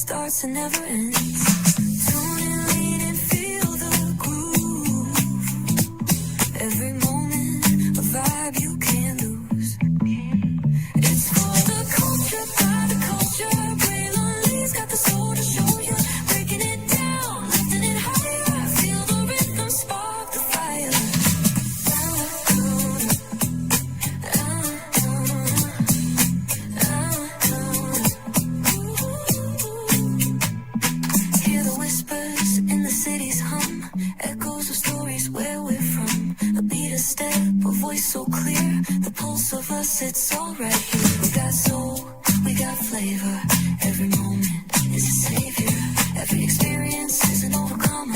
starts and never ends. Tune in, lean and feel the groove. Every moment, a vibe you can't lose. It's for the culture, by the culture. Braylon got the soul to show you. Breaking it down, lifting it higher. Feel the rhythm, spark the fire. Hear the whispers in the city's hum. Echoes of stories where we're from. A beat, a step, a voice so clear. The pulse of us, it's all right here. We got soul, we got flavor. Every moment is a savior. Every experience is an overcomer.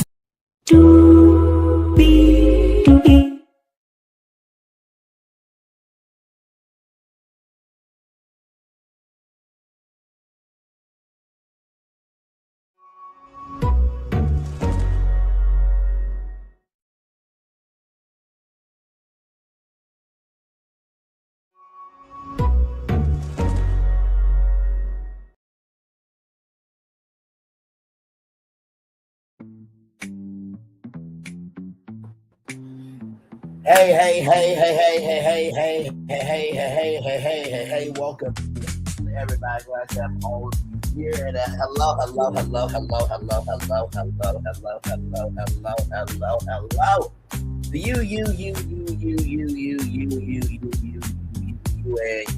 Hey, welcome everybody. Glad to have all of you here. And hello. And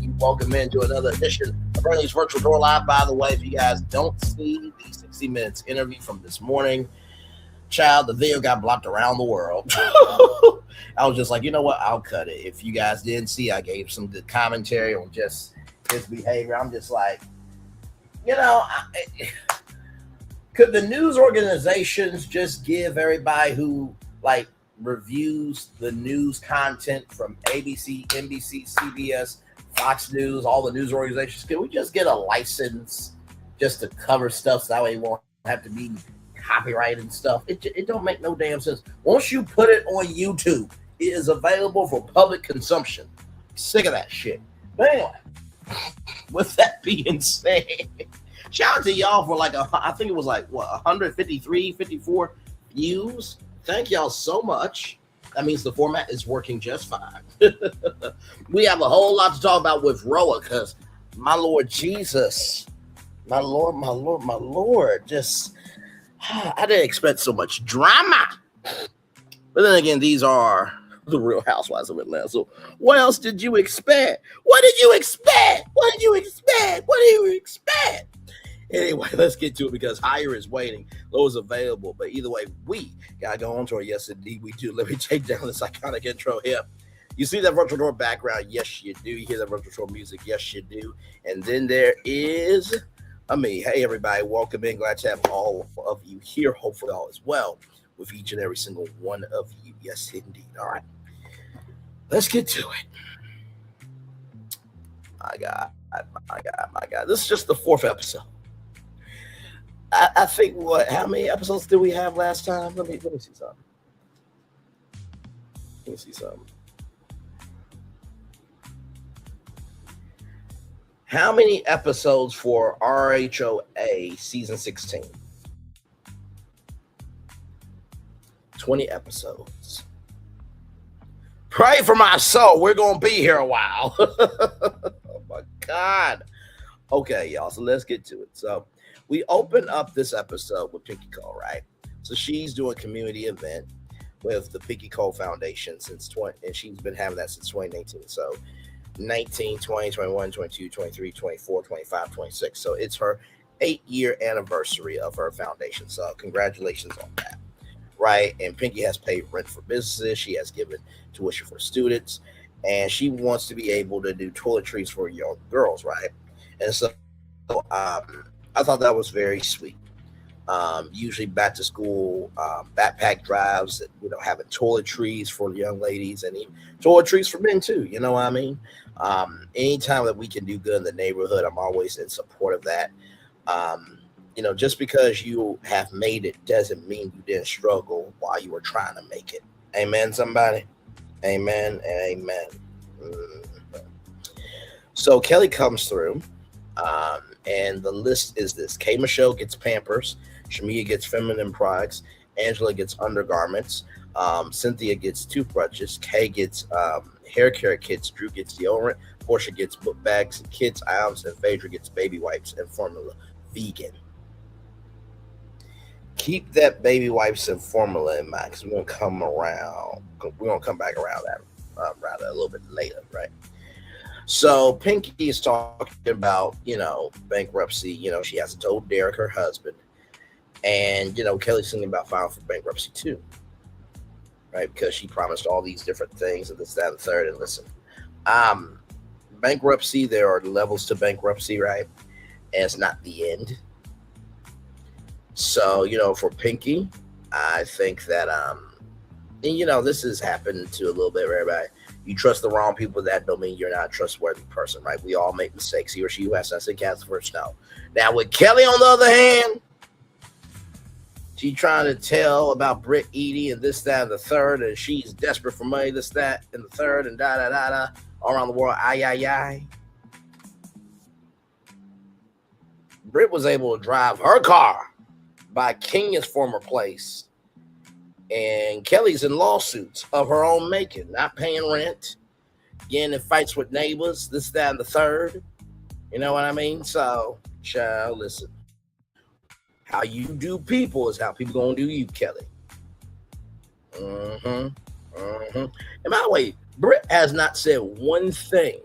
you welcome into another edition of Bernie's Virtual Door Live. By the way, if you guys don't see the 60 Minutes interview from this morning, child, the video got blocked around the world. I was just like, you know what? I'll cut it. If you guys didn't see, I gave some good commentary on just his behavior. I'm just like, could the news organizations just give everybody who reviews the news content from ABC, NBC, CBS, Fox News, all the news organizations, can we just get a license just to cover stuff so that way it won't have to be copyrighted and stuff? It don't make no damn sense. Once you put it on YouTube, it is available for public consumption. Sick of that shit. But anyway, with that being said, shout out to y'all for I think it was 153, 54 views. Thank y'all so much. That means the format is working just fine. We have a whole lot to talk about with Roa because my Lord Jesus, my Lord, just I didn't expect so much drama. But then again, these are the Real Housewives of Atlanta. So what else did you expect? What did you expect? Anyway, let's get to it because higher is waiting. Low is available. But either way, we got to go on to it. Yes, indeed, we do. Let me take down this iconic intro here. You see that virtual door background? Yes, you do. You hear that virtual door music? Yes, you do. And then there is me. Hey, everybody. Welcome in. Glad to have all of you here. Hopefully all is well with each and every single one of you. Yes, indeed. All right. Let's get to it. My God. This is just the fourth episode. I think how many episodes did we have last time? Let me see something. How many episodes for RHOA season 16? 20 episodes. Pray for my soul. We're going to be here a while. Oh, my God. Okay, y'all. So let's get to it. So we open up this episode with Pinky Cole, right? So she's doing a community event with the Pinky Cole Foundation and she's been having that since 2019. So 19, 20, 21, 22, 23, 24, 25, 26. So it's her 8-year anniversary of her foundation. So congratulations on that. Right, and Pinky has paid rent for businesses. She has given tuition for students, and she wants to be able to do toiletries for young girls, right? And so, I thought that was very sweet. Usually, back to school backpack drives, having toiletries for young ladies and even toiletries for men too. You know what I mean? Anytime that we can do good in the neighborhood, I'm always in support of that. Just because you have made it doesn't mean you didn't struggle while you were trying to make it. Amen, somebody? Amen and amen. So Kelly comes through. And the list is this: K Michelle gets Pampers, Shamia gets feminine products, Angela gets undergarments, Cynthia gets toothbrushes, Kay gets hair care kits, Drew gets deodorant, Porsha gets book bags and kids items, and Phaedra gets baby wipes and formula vegan. Keep that baby wipes and formula in mind because we're gonna come around. We're gonna come back around that rather a little bit later, right? So Pinky is talking about bankruptcy. She hasn't told Derek, her husband, and Kelly's thinking about filing for bankruptcy too, right? Because she promised all these different things and this, that, and the third. And listen, bankruptcy, there are levels to bankruptcy, right? And it's not the end. So, for Pinky, I think that, this has happened to a little bit of everybody. You trust the wrong people, that don't mean you're not a trustworthy person, right? We all make mistakes. He or she who has not said cast first no. Now, with Kelly, on the other hand, she's trying to tell about Britt Edie and this, that, and the third, and she's desperate for money, this, that, and the third, and da-da-da-da, all around the world, ay. Britt was able to drive her car by Kenya's former place, and Kelly's in lawsuits of her own making, not paying rent, getting in fights with neighbors, this, that, and the third. You know what I mean? So, child, listen. How you do people is how people gonna do you, Kelly. And by the way, Britt has not said one thing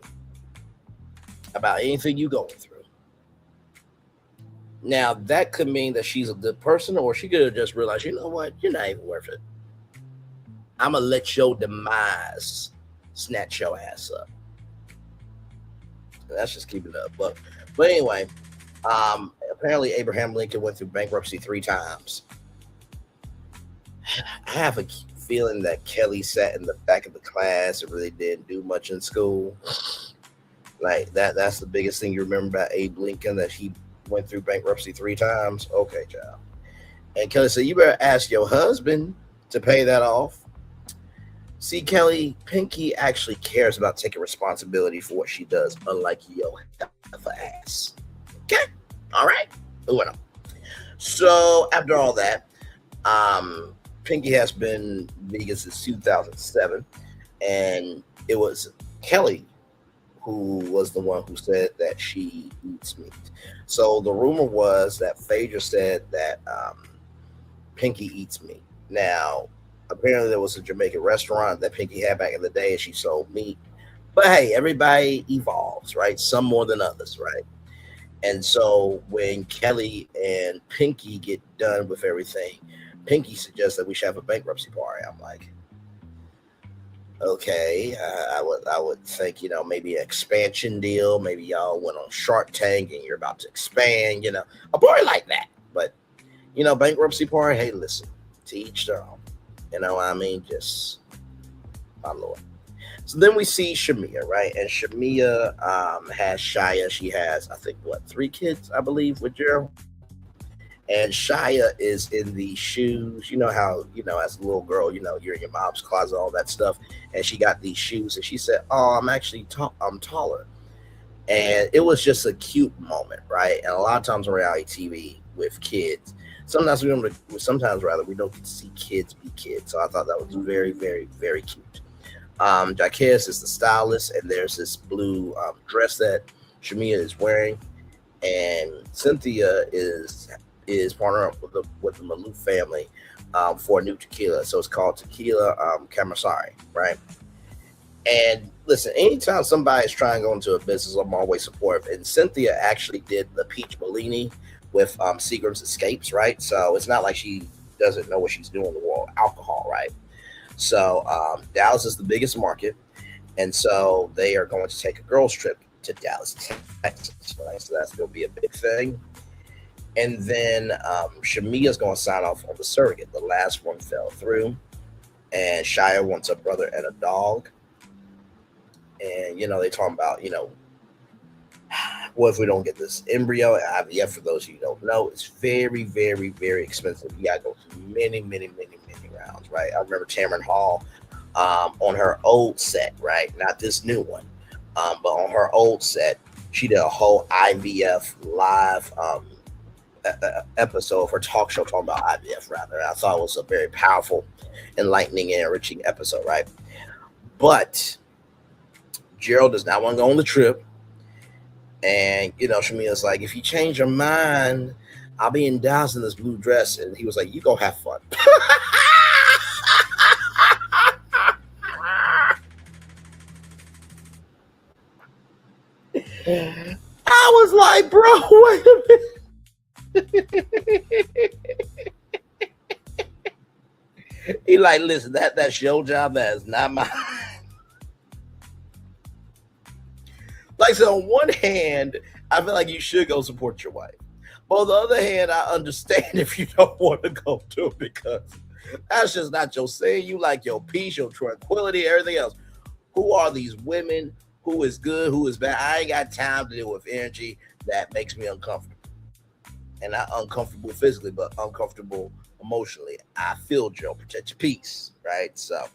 about anything you going through. Now, that could mean that she's a good person, or she could have just realized, you know what, you're not even worth it. I'm going to let your demise snatch your ass up. That's just keeping it up. But anyway, apparently Abraham Lincoln went through bankruptcy 3 times. I have a feeling that Kelly sat in the back of the class and really didn't do much in school. Like, that's the biggest thing you remember about Abe Lincoln, that he went through bankruptcy 3 times. Okay, child. And Kelly said, you better ask your husband to pay that off. See, Kelly, Pinky actually cares about taking responsibility for what she does, unlike your ass. Okay? All right? Moving on. So, after all that, Pinky has been vegan since 2007, and it was Kelly who was the one who said that she eats meat. So the rumor was that Phaedra said that Pinky eats meat. Now, apparently there was a Jamaican restaurant that Pinky had back in the day and she sold meat. But hey, everybody evolves, right? Some more than others, right? And so when Kelly and Pinky get done with everything, Pinky suggests that we should have a bankruptcy party. I'm like, okay, I would think, maybe an expansion deal. Maybe y'all went on Shark Tank and you're about to expand, a party like that. But, bankruptcy party, hey, listen, to each their own. You know what I mean? Just, my Lord. So then we see Shamia, right? And Shamia has Shia. She has, I think, 3 kids, I believe, with Gerald. And Shia is in the shoes. You know how, as a little girl, you're in your mom's closet, all that stuff. And she got these shoes. And she said, oh, I'm actually I'm taller. And it was just a cute moment, right? And a lot of times on reality TV with kids, sometimes we don't get to see kids be kids. So I thought that was very, very, very cute. Jaquez is the stylist. And there's this blue dress that Shamia is wearing. And Cynthia is partnering up with the Malou family for a new tequila. So it's called Tequila Camarsari, right? And listen, anytime somebody's trying to go into a business, I'm always supportive. And Cynthia actually did the peach Bellini with Seagram's Escapes, right? So it's not like she doesn't know what she's doing in the world of alcohol, right? So Dallas is the biggest market. And so they are going to take a girls trip to Dallas, Texas, right? So that's going to be a big thing. And then Shamia's going to sign off on the surrogate. The last one fell through. And Shia wants a brother and a dog. And, they talking about, what if we don't get this embryo? IVF, for those of you who don't know, it's very, very, very expensive. You got to go through many, many, many, many rounds, right? I remember Tamron Hall on her old set, right? Not this new one. But on her old set, She did a whole IVF live episode of her talk show talking about IVF. Rather, I thought it was a very powerful, enlightening, and enriching episode. Right, but Gerald does not want to go on the trip. And, Shamia's like, if you change your mind, I'll be in Dallas in this blue dress. And he was like, you go have fun. I was like, bro, wait a minute. He like, listen, that's your job. That is not mine. Like, so on one hand, I feel like you should go support your wife. But on the other hand, I understand if you don't want to go to it because that's just not your thing. You like your peace, your tranquility, everything else. Who are these women? Who is good? Who is bad? I ain't got time to deal with energy that makes me uncomfortable. And not uncomfortable physically, but uncomfortable emotionally. I feel Joe, protect your peace, right? So,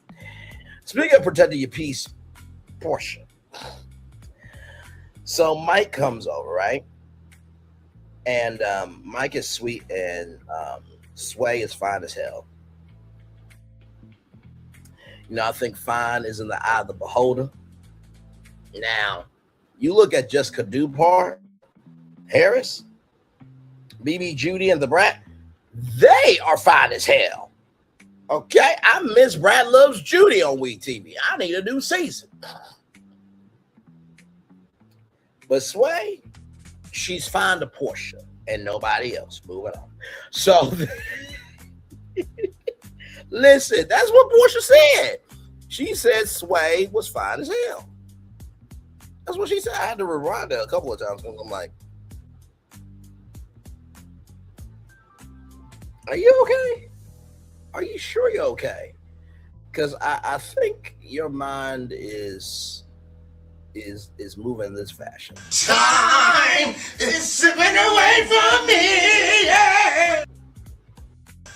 speaking of protecting your peace, Porsha. So Mike comes over, right? And Mike is sweet and Sway is fine as hell. I think fine is in the eye of the beholder. Now, you look at Jessica Dupart, Harris, BB Judy, and the Brat, they are fine as hell. Okay? I miss Brat Loves Judy on WeTV. I need a new season. But Sway, she's fine to Porsha and nobody else. Moving on. So, listen, that's what Porsha said. She said Sway was fine as hell. That's what she said. I had to rewind it a couple of times because I'm like, are you okay? Are you sure you're okay? Because I think your mind is moving in this fashion. Time is slipping away from me. Yeah.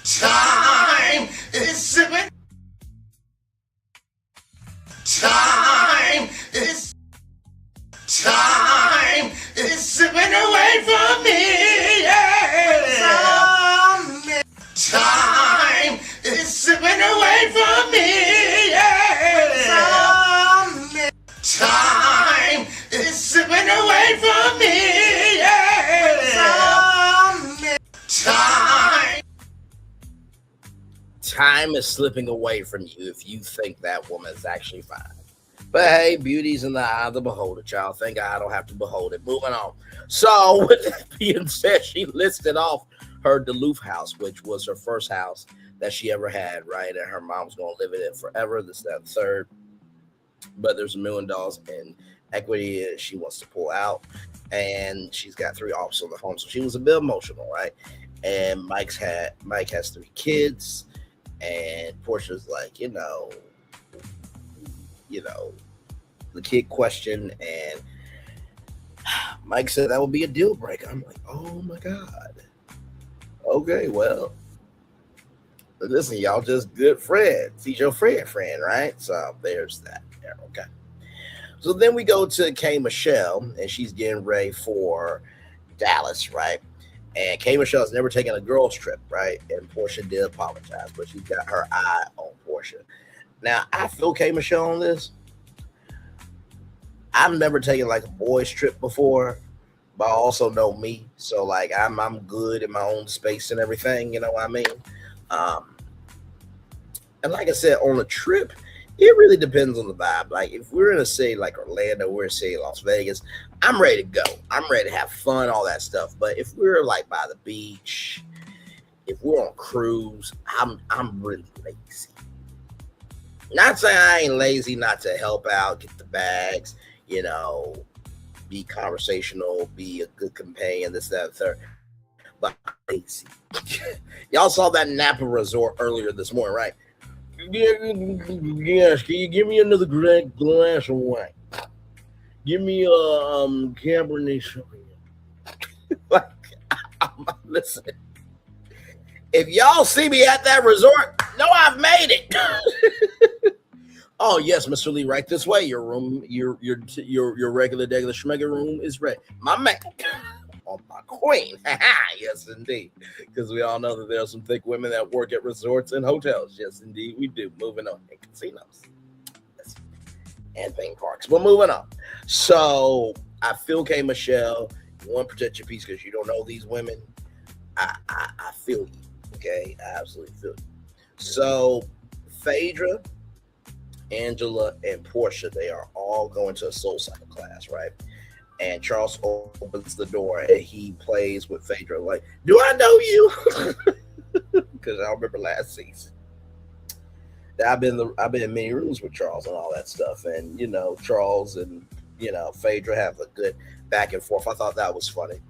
Time is slipping. Time is slipping away from me. Yeah. Time is slipping away from me. Yeah. Time is slipping away from me. Yeah. Time is slipping away from you if you think that woman is actually fine. But hey, beauty's in the eye of the beholder, child. Thank God I don't have to behold it. Moving on. So, with that being said, she listed off her Duluth house, which was her first house that she ever had, right? And her mom was going to live in it forever. This, that, and third. But there's $1 million in equity she wants to pull out. And she's got 3 officers on the home. So she was a bit emotional, right? And Mike has 3 kids. And Portia's like, the kid question. And Mike said that would be a deal breaker. I'm like, oh my God. Okay, well, listen, y'all just good friends. He's your friend, right? So there's that. Yeah, okay. So then we go to K. Michelle, and she's getting ready for Dallas, right? And K. Michelle's never taken a girls' trip, right? And Porsha did apologize, but she's got her eye on Porsha. Now, I feel K. Michelle on this. I've never taken like a boys' trip before, but I also know me. So like I'm good in my own space and everything, you know what I mean? And like I said, on a trip, it really depends on the vibe. Like if we're in a city like Orlando, we're in a city Las Vegas, I'm ready to go. I'm ready to have fun, all that stuff. But if we're like by the beach, if we're on cruise, I'm really lazy. Not saying I ain't lazy not to help out, get the bags, be conversational, be a good companion, this, that, and third. But I'm lazy. Y'all saw that Napa resort earlier this morning, right? Yes, can you give me another glass of wine? Give me a Cabernet Sauvignon. Listen, if y'all see me at that resort, know I've made it. Oh yes, Mr. Lee, right this way. Your room, your regular degular schmegger room is ready. My man. Oh, my queen. Yes, indeed. Because we all know that there are some thick women that work at resorts and hotels. Yes, indeed, we do. Moving on. And casinos. Yes. And theme parks. But moving on. So I feel K Michelle, you want to protect your peace because you don't know these women. I feel you. Okay. I absolutely feel you. So Phaedra, Angela, and Porsha, they are all going to a soul cycle class, right? And Charles opens the door and he plays with Phaedra like, do I know you? Because I remember last season. I've been in many rooms with Charles and all that stuff. And, you know, Charles and, you know, Phaedra have a good back and forth. I thought that was funny.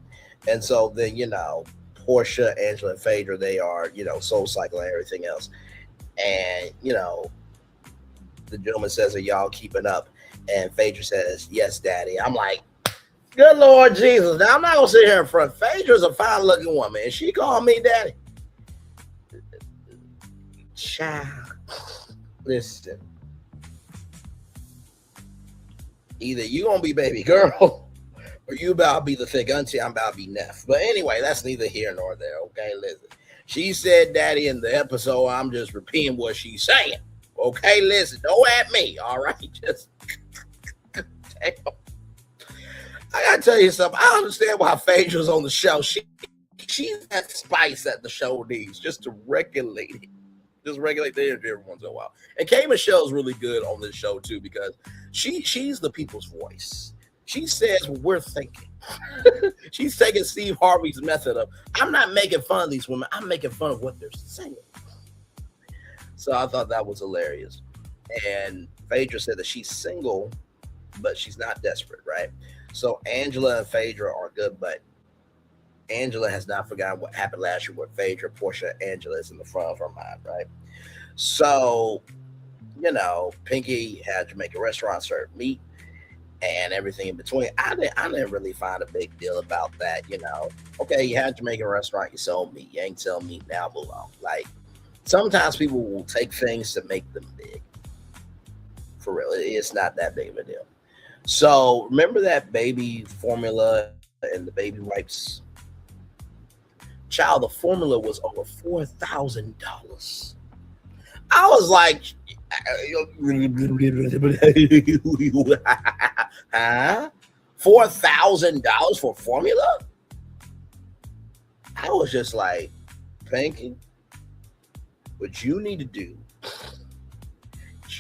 And so then, you know, Porsha, Angela, and Phaedra, they are, you know, soul cycle and everything else. And, you know, the gentleman says, are y'all keeping up? And Phaedra says, yes, daddy. I'm like, good Lord Jesus. Now, I'm not going to sit here in front. Phaedra's a fine looking woman. And she called me daddy. Child. Listen. Either you going to be baby girl or you about to be the thick auntie. I'm about to be Neff. But anyway, that's neither here nor there. Okay, listen. She said daddy in the episode. I'm just repeating what she's saying. Okay, listen. Don't at me. All right. Just damn. I gotta tell you something. I understand why Phaedra's on the show. She's that spice that the show needs just to regulate it. Just regulate the energy every once in a while. And K Michelle's really good on this show too because she's the people's voice. She says what we're thinking. She's taking Steve Harvey's method of, I'm not making fun of these women. I'm making fun of what they're saying. So I thought that was hilarious. And Phaedra said that she's single, but she's not desperate, right? So Angela and Phaedra are good, but Angela has not forgotten what happened last year with Phaedra. Porsha, Angela is in the front of her mind, right? So, you know, Pinky had Jamaican restaurant serve meat and everything in between. I didn't really find a big deal about that, you know. Okay, you had Jamaican restaurant, you sold meat. You ain't sell meat, now move on. Like, sometimes people will take things to make them big. For real, it's not that big of a deal. So remember that baby formula and the baby wipes? Child, the formula was over $4,000. I was like, huh? $4,000 for formula? I was just like, Pinky, what you need to do,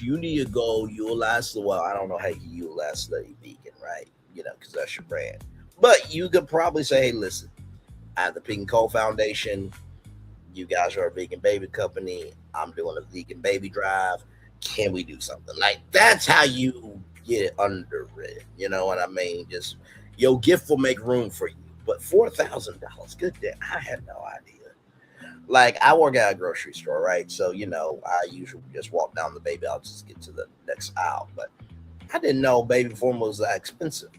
you need to go utilize I don't know how you utilize the vegan, right? You know, because that's your brand. But you could probably say, hey, listen, I have the Pink and Coal Foundation. You guys are a vegan baby company. I'm doing a vegan baby drive. Can we do something? Like, that's how you get it underwritten. You know what I mean? Just your gift will make room for you. But $4,000, good day. I had no idea. Like, I work at a grocery store, right? So, you know, I usually just walk down the baby. I'll just get to the next aisle. But I didn't know baby formula was that expensive.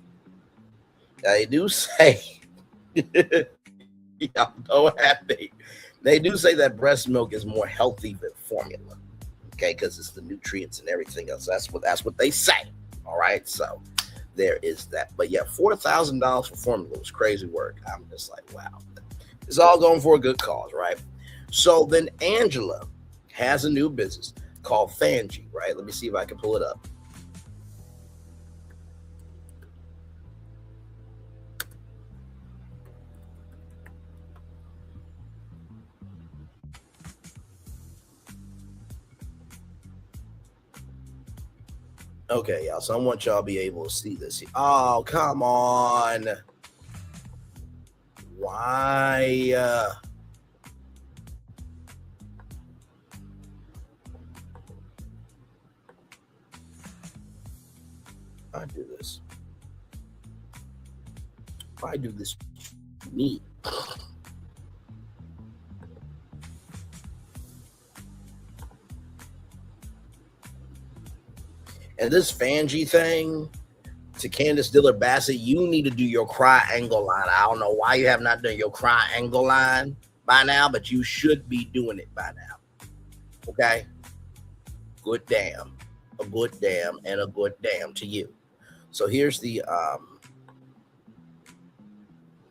They do say, y'all know at me. They do say that breast milk is more healthy than formula. Okay, because it's the nutrients and everything else. That's what they say. All right. So there is that. But yeah, $4,000 for formula was crazy work. I'm just like, wow. It's all going for a good cause, right? So then Angela has a new business called Fangie, right? Let me see if I can pull it up. Okay, y'all. So I want y'all to be able to see this. Oh, come on. Why? I do this. Why do this to me? And this Fangie thing, to Candace Diller Bassett, you need to do your triangle line. I don't know why you have not done your triangle line by now, but you should be doing it by now. Okay? Good damn. a good damn and a good damn to you. So here's the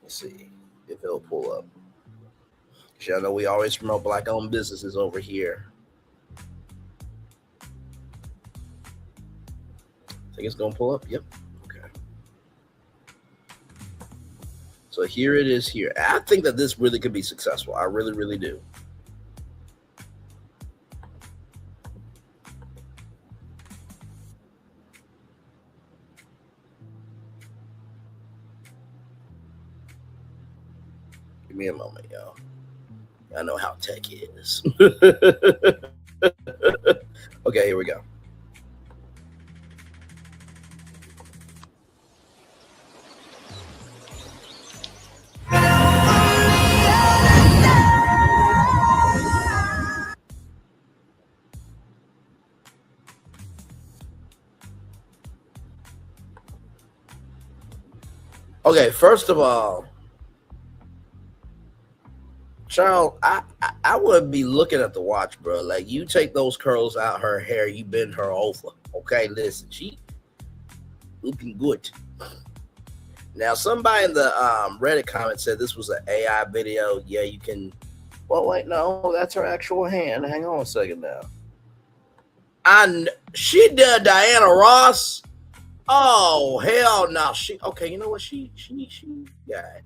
let's see if it'll pull up. Y'all know we always promote black-owned businesses over here. Think it's gonna pull up? Yep. Okay. So here it is here. I think that this really could be successful. I really, really do. Give me a moment, y'all. I know how tech is. Okay, here we go. Okay, first of all, Charles, I would be looking at the watch, bro. Like, you take those curls out her hair, you bend her over. Okay, listen, she looking good. Now, somebody in the Reddit comment said this was an AI video. Yeah, you can. Well, wait, no, that's her actual hand. Hang on a second now. She did Diana Ross. Oh, hell no. Okay, you know what? She got it.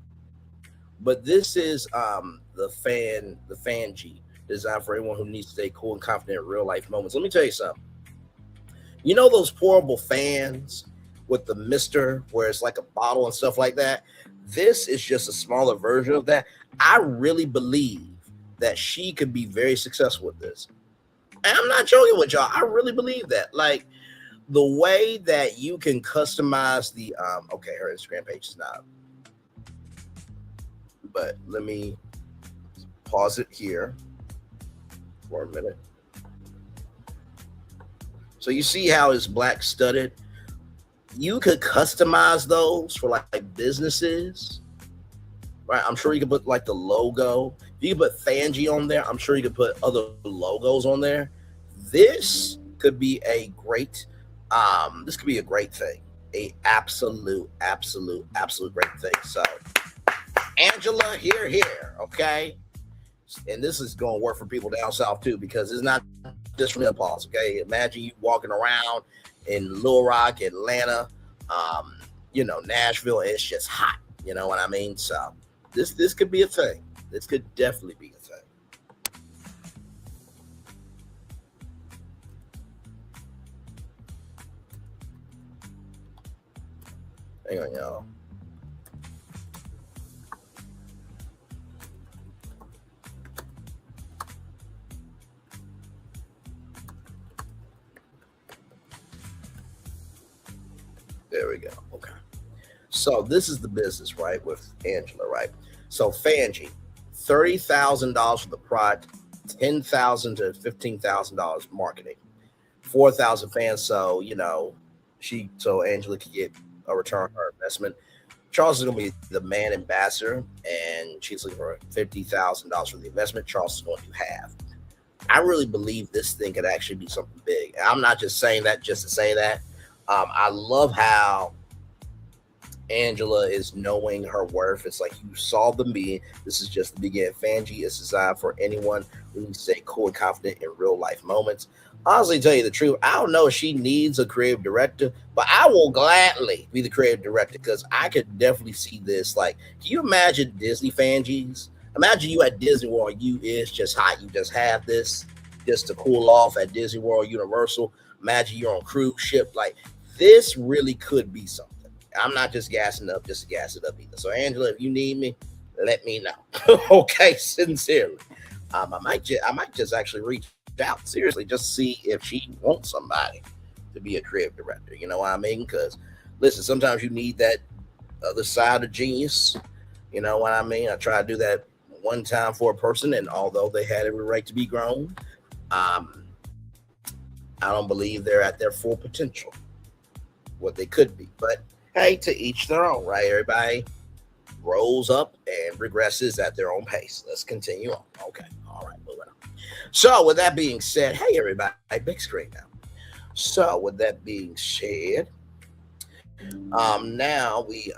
But this is the Fangie, designed for anyone who needs to stay cool and confident in real life moments. Let me tell you something. You know those pourable fans with the mister where it's like a bottle and stuff like that? This is just a smaller version of that. I really believe that she could be very successful with this. And I'm not joking with y'all. I really believe that. Like, the way that you can customize the okay, her Instagram page is not, but let me pause it here for a minute. So you see how it's black studded. You could customize those for like businesses, right? I'm sure you could put like the logo. You could put Fangie on there. I'm sure you could put other logos on there. This could be a great thing. A absolute great thing. So Angela, here, okay? And this is going to work for people down south too, because it's not just from impulse, okay? Imagine you walking around in Little Rock, Atlanta, Nashville, and it's just hot. You know what I mean? So this could be a thing. This could definitely be a thing. Hang on, y'all. There we go. Okay. So this is the business, right, with Angela, right? So Fangie, $30,000 for the product, $10,000 to $15,000 marketing, 4,000 fans. So so Angela could get a return on her investment. Charles is going to be the man ambassador, and she's looking for $50,000 for the investment. Charles is going to do half. I really believe this thing could actually be something big. And I'm not just saying that just to say that. I love how Angela is knowing her worth. It's like you saw the meeting. This is just the beginning. Fangie is designed for anyone who needs to stay cool and confident in real life moments. Honestly, tell you the truth, I don't know if she needs a creative director, but I will gladly be the creative director because I could definitely see this. Like, can you imagine Disney Fangies? Imagine you at Disney World. You is just hot. You just have this just to cool off at Disney World, Universal. Imagine you're on cruise ship. Like, this really could be something. I'm not just gassing up just to gas it up either. So, Angela, if you need me, let me know. Okay, sincerely. I might just actually reach out seriously, just see if she wants somebody to be a creative director. You know what I mean? Because listen, sometimes you need that other side of genius. You know what I mean? I tried to do that one time for a person, and although they had every right to be grown, I don't believe they're at their full potential, what they could be. But hey, to each their own, right? Everybody grows up and regresses at their own pace. Let's continue on. Okay. All right. Moving on. So with that being said, hey, everybody, big screen now. So with that being said, now we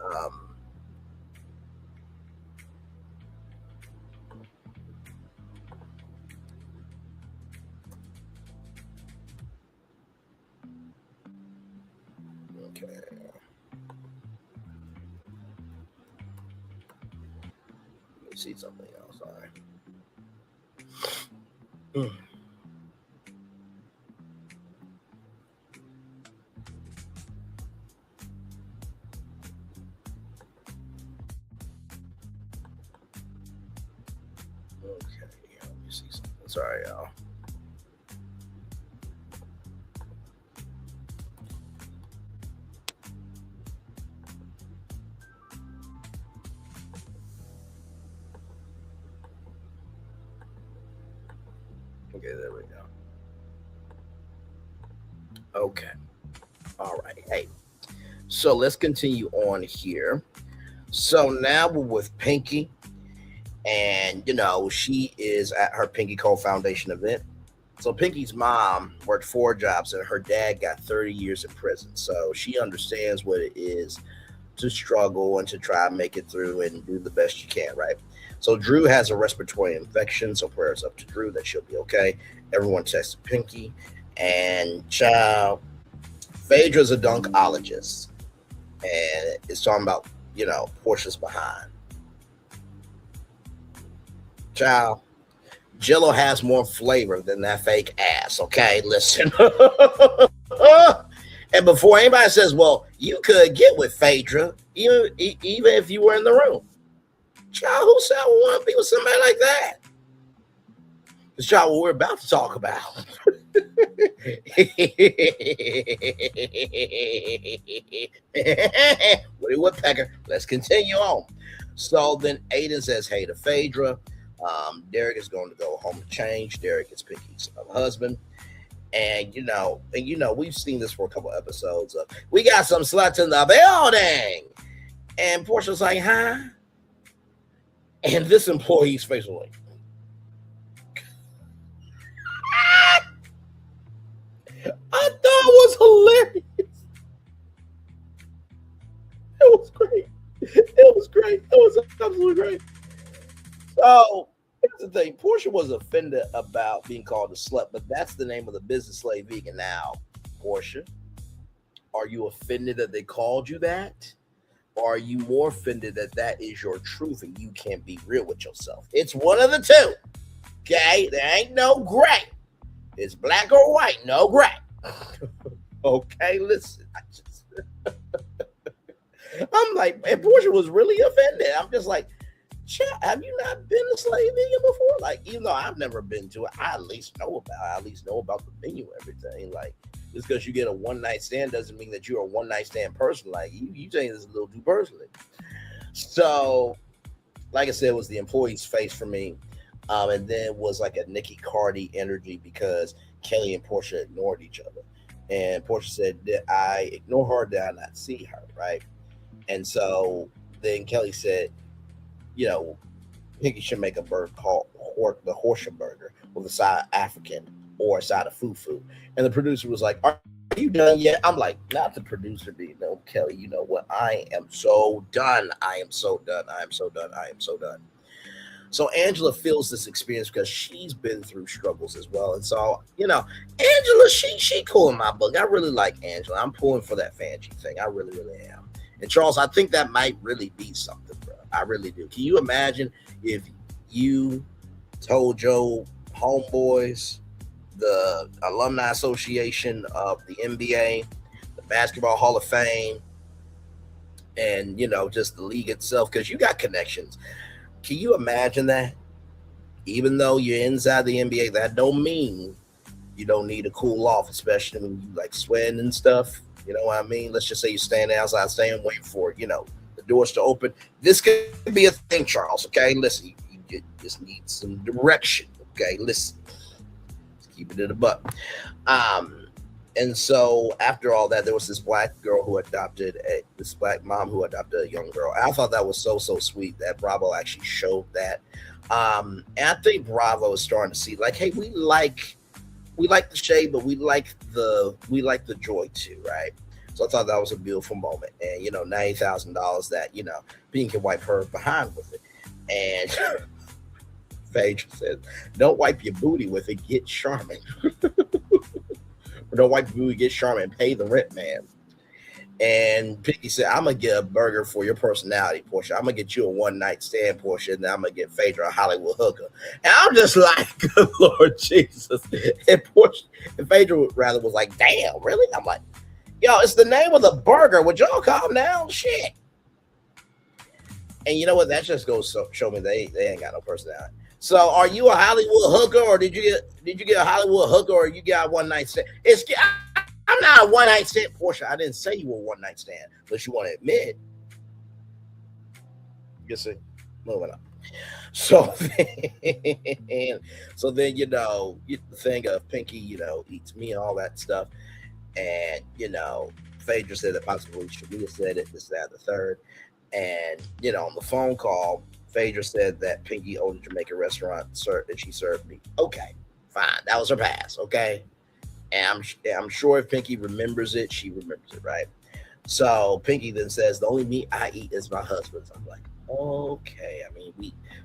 okay. Let me see something else. All right. Mm. Okay, let me see something. Sorry, y'all. Okay, there we go. Okay. All right. Hey, so let's continue on here. So now we're with Pinky, and she is at her Pinky Cole Foundation event. So Pinky's mom worked 4 jobs, and her dad got 30 years in prison. So she understands what it is to struggle and to try and make it through and do the best you can, right? So Drew has a respiratory infection, so prayers up to Drew that she'll be okay. Everyone texted Pinky, and child, Phaedra's a dunkologist, and it's talking about Porsha's behind. Child, Jello has more flavor than that fake ass. Okay, listen. And before anybody says, "Well, you could get with Phaedra, even if you were in the room," child, who said I want to be with somebody like that? This child, what we're about to talk about. Woody Woodpecker. Let's continue on. So then Aiden says, "Hey to Phaedra." Derek is going to go home to change. Derek is Pinky's husband. And we've seen this for a couple episodes of we got some sluts in the building. And Porsha's like, huh? And this employee's face was like, I thought it was hilarious. It was great. It was great. It was absolutely great. So here's the thing. Porsha was offended about being called a slut, but that's the name of the business slave vegan. Now, Porsha, are you offended that they called you that? Or are you more offended that that is your truth and you can't be real with yourself? It's one of the two. Okay? There ain't no gray. It's black or white, no gray. Okay, listen. I'm like, and Porsha was really offended. I'm just like, have you not been a slave vegan before? Like, even though I've never been to it, I at least know about the menu and everything. Like, just because you get a one night stand doesn't mean that you're a one night stand person. Like, you take this a little too personally. So, like I said, it was the employee's face for me. And then it was like a Nikki Cardi energy because Kelly and Porsha ignored each other. And Porsha said, did I ignore her? Did I not see her? Right. And so then Kelly said, Pinky should make a burger called the Porsha burger with a side of African or a side of fufu. And the producer was like, are you done yet? I'm like, not the producer being no, Kelly, you know what? I am so done. I am so done. I am so done. I am so done. So Angela feels this experience because she's been through struggles as well. And so, Angela, she cool in my book. I really like Angela. I'm pulling for that Fangie thing. I really, really am. And Charles, I think that might really be something, bro. I really do. Can you imagine if you told your homeboys, the Alumni Association of the NBA, the Basketball Hall of Fame, and, just the league itself, because you got connections. Can you imagine that? Even though you're inside the NBA, that don't mean you don't need to cool off, especially when you like sweating and stuff. You know what I mean? Let's just say you're standing outside, staying waiting for the doors to open. This could be a thing, Charles. Okay, listen, you just need some direction. Okay, listen, let's keep it in the butt. And so after all that, there was this black girl who adopted this black mom who adopted a young girl. I thought that was so sweet that Bravo actually showed that. And I think Bravo is starting to see like, hey, we like we like the shade, but we like the joy too, right? So I thought that was a beautiful moment, and $90,000 that Bean can wipe her behind with it, and Phaedra says, "Don't wipe your booty with it. Get Charmin. Or don't wipe your booty. Get Charmin. Pay the rent, man." And Pinky said, "I'm gonna get a burger for your personality, Porsha. I'm gonna get you a one night stand, Porsha, and then I'm gonna get Phaedra a Hollywood hooker." And I'm just like, "Good Lord Jesus!" And Porsha and Phaedra rather was like, "Damn, really?" I'm like, "Yo, it's the name of the burger. Would y'all calm down? Shit." And you know what? That just goes to show me they ain't got no personality. So, are you a Hollywood hooker, or did you get a Hollywood hooker, or you got a one night stand? I'm not a one night stand, Porsha. I didn't say you were one night stand, but you want to admit. You see, moving on. So then, the thing of Pinky, eats me and all that stuff, and Phaedra said that possibly Shamia said it, this, that, the third, and on the phone call, Phaedra said that Pinky owned a Jamaican restaurant that she served me. Okay, fine, that was her past. Okay. And I'm sure if Pinky remembers it, she remembers it, right? So Pinky then says, "The only meat I eat is my husband's." I'm like, okay. I mean,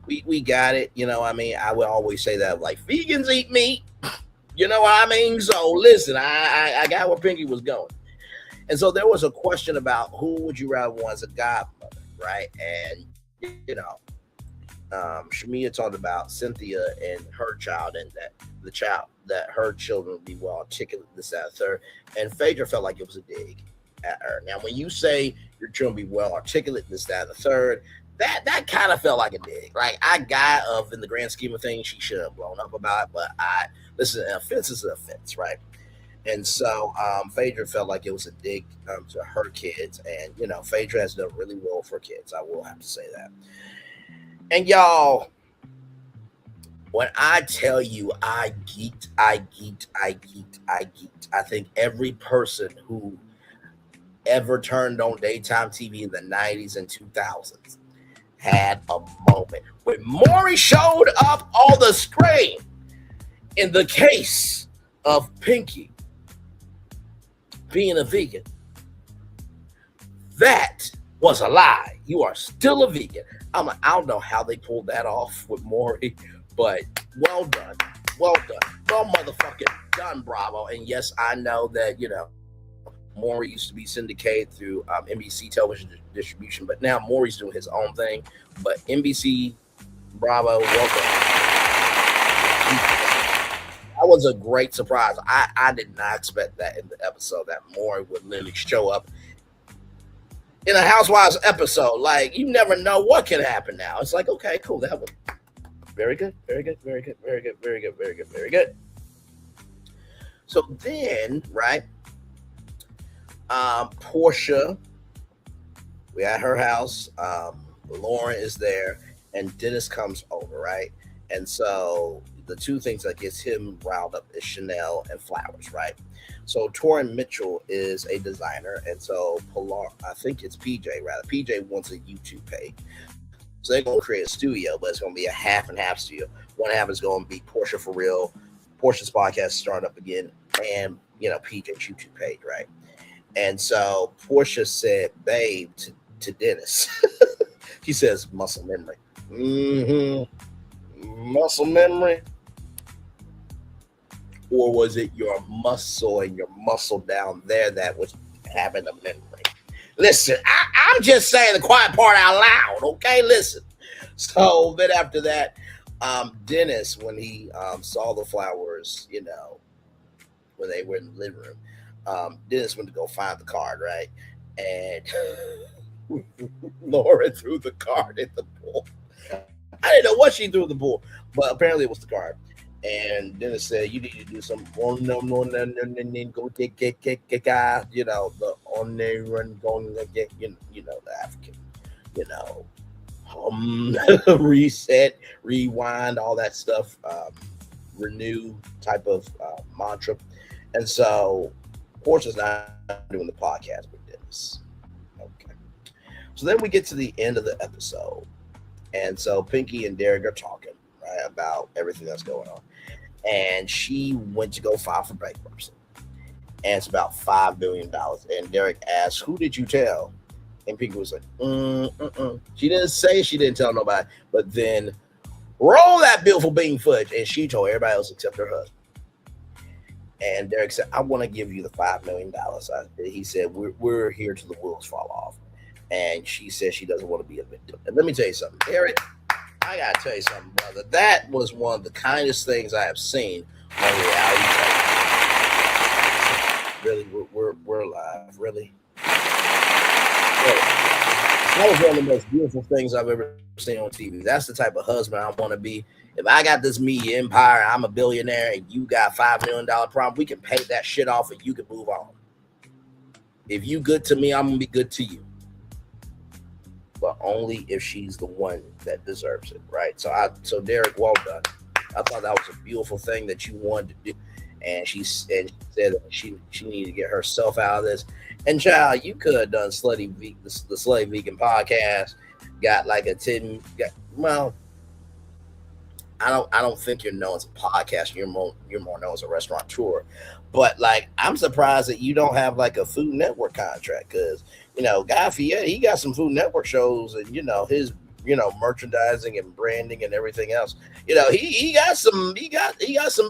we got it. I would always say that, like, vegans eat meat. You know what I mean? So listen, I got where Pinky was going. And so there was a question about who would you rather want as a godmother, right? And Shamia talked about Cynthia and her child, and that her children would be well articulate, this, that, third. And Phaedra felt like it was a dig at her. Now, when you say your children be well articulate, this, that, the third, that kind of felt like a dig. Right? I got of, in the grand scheme of things, she should have blown up about it, but listen, an offense is an offense, right? And so Phaedra felt like it was a dig to her kids, and Phaedra has done really well for kids. I will have to say that. And y'all, when I tell you I geeked. I think every person who ever turned on daytime TV in the 90s and 2000s had a moment when Maury showed up on the screen in the case of Pinky being a vegan. That was a lie. You are still a vegan. I don't know how they pulled that off with Maury, but well done. Well motherfucking done, Bravo. And yes, I know that, Maury used to be syndicated through NBC television distribution, but now Maury's doing his own thing. But NBC, Bravo, welcome. That was a great surprise. I did not expect that in the episode, that Maury would literally show up in a Housewives episode. Like, you never know what can happen now. It's like, okay, cool. That was very good. So then, right, Porsha, we at her house. Lauren is there, and Dennis comes over, right? And so the two things that gets him riled up is Chanel and flowers, right? So Torin Mitchell is a designer, and so I think it's PJ rather. PJ wants a YouTube page. So they're going to create a studio, but it's going to be a half and half studio. One half is going to be Porsha for real, Porsha's podcast starting up again, and PJ's YouTube page, right? And so Porsha said, "Babe," to Dennis. She says, "Muscle memory." Muscle memory? Or was it your muscle and your muscle down there that was having a memory? Listen, I'm just saying the quiet part out loud, okay? Listen. So then after that, Dennis, when he saw the flowers, when they were in the living room, Dennis went to go find the card, right? And Laura threw the card in the pool. I didn't know what she threw in the pool, but apparently it was the card. And Dennis said, "You need to do some go get the on there run going get the African, reset, rewind, all that stuff, renew type of mantra." And so Portia's not doing the podcast with Dennis. Okay. So then we get to the end of the episode. And so Pinky and Derek are talking, right, about everything that's going on. and she went to go file for bankruptcy. And it's about $5 million. And Derek asked, "Who did you tell?" And Pinky was like, She didn't say she didn't tell nobody, but then roll that beautiful bean footage, and she told everybody else except her husband. And Derek said, "I want to give you the $5 million." He said, we're here till the wheels fall off. And she said she doesn't want to be a victim. And let me tell you something, Derek, I got to tell you something, brother. That was one of the kindest things I have seen on reality television. Really, we're live, really. That was one of the most beautiful things I've ever seen on TV. That's the type of husband I want to be. If I got this media empire, I'm a billionaire, and you got $5 million problem, we can pay that shit off and you can move on. If you good to me, I'm gonna be good to you. But only if she's the one that deserves it, right? So Derek, well done. I thought that was a beautiful thing that you wanted to do. And she said that she needed to get herself out of this. And child, you could have done the Slutty Vegan podcast. Got like a 10. Well, I don't think you're known as a podcast. You're more known as a restaurateur. But like, I'm surprised that you don't have like a Food Network contract, because Guy Fieri, he got some Food Network shows, and his merchandising and branding and everything else. He got some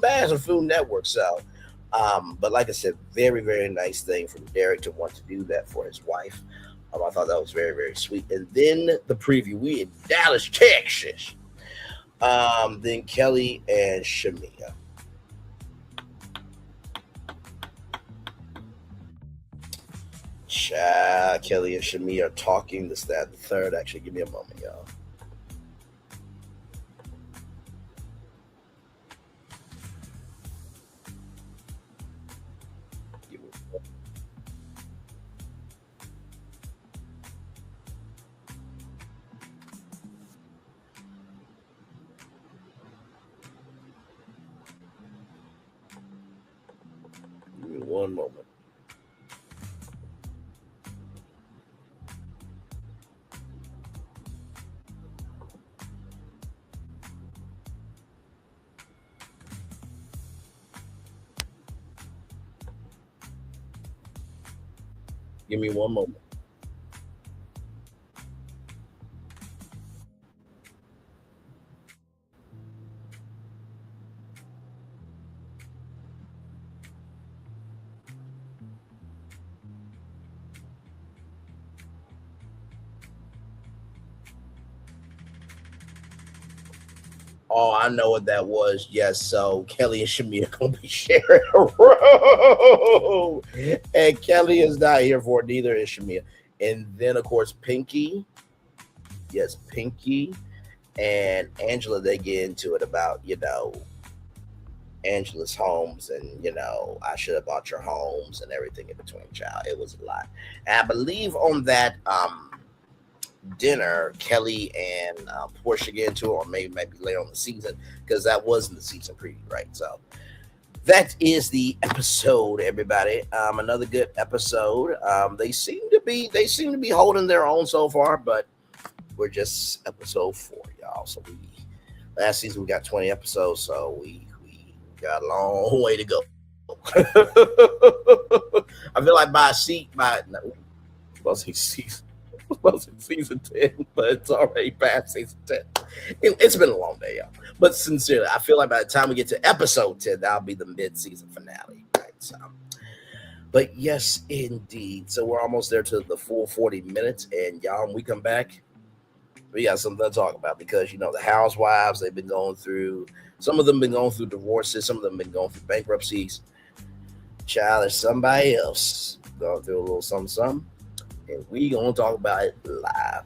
bags of Food Network. So, but like I said, very, very nice thing from Derek to want to do that for his wife. I thought that was very, very sweet. And then the preview, we in Dallas, Texas. Then Kelli and Shamia. Kelli and Shamia are talking, this, that, and the third. Actually, give me a moment, y'all. Give me one moment. Give me one moment. Oh, I know what that was. Yes, so Kelli and Shamia are gonna be sharing a room, and Kelli is not here for it. Neither is Shamia. And then, of course, Pinky. Yes, Pinky and Angela. They get into it about Angela's homes, and I should have bought your homes and everything in between. Child, it was a lot. And I believe on that dinner, Kelli and Porsha get into it, or maybe later on the season, because that wasn't the season preview, right? So that is the episode, everybody. Another good episode. They seem to be holding their own so far, but we're just episode 4, y'all. So last season we got 20 episodes, so we got a long way to go. I feel like season 10, but it's already past season 10. It's been a long day, y'all. But sincerely, I feel like by the time we get to episode 10, that'll be the mid-season finale, right? So, but yes, indeed. So we're almost there to the full 40 minutes, and y'all, when we come back, we got something to talk about, because the Housewives, they've been going through. Some of them been going through divorces. Some of them been going through bankruptcies. Child, there's somebody else going through a little something. And we gonna talk about it live.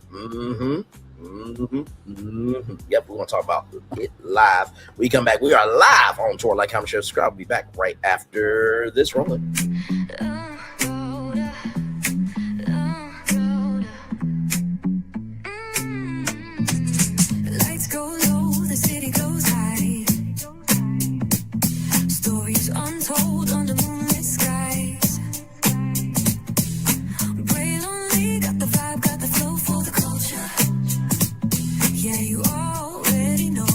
Yep, we're gonna talk about it live. We come back. We are live on tour. Like, comment, share, subscribe. We'll be back right after this rolling. Lights go low, the city goes high. Stories untold under moonlit skies. Brave lonely, got the vibe, got the flow for the culture. Yeah, you already know.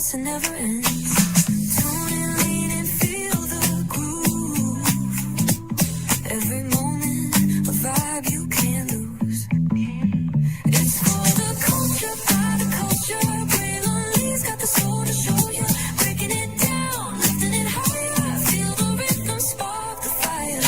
starts and never ends. Tune in, lean and feel the groove. Every moment, a vibe you can't lose. It's for the culture, by the culture. Braylon got the soul to show you. Breaking it down, lifting it higher. Feel the rhythm, spark the fire.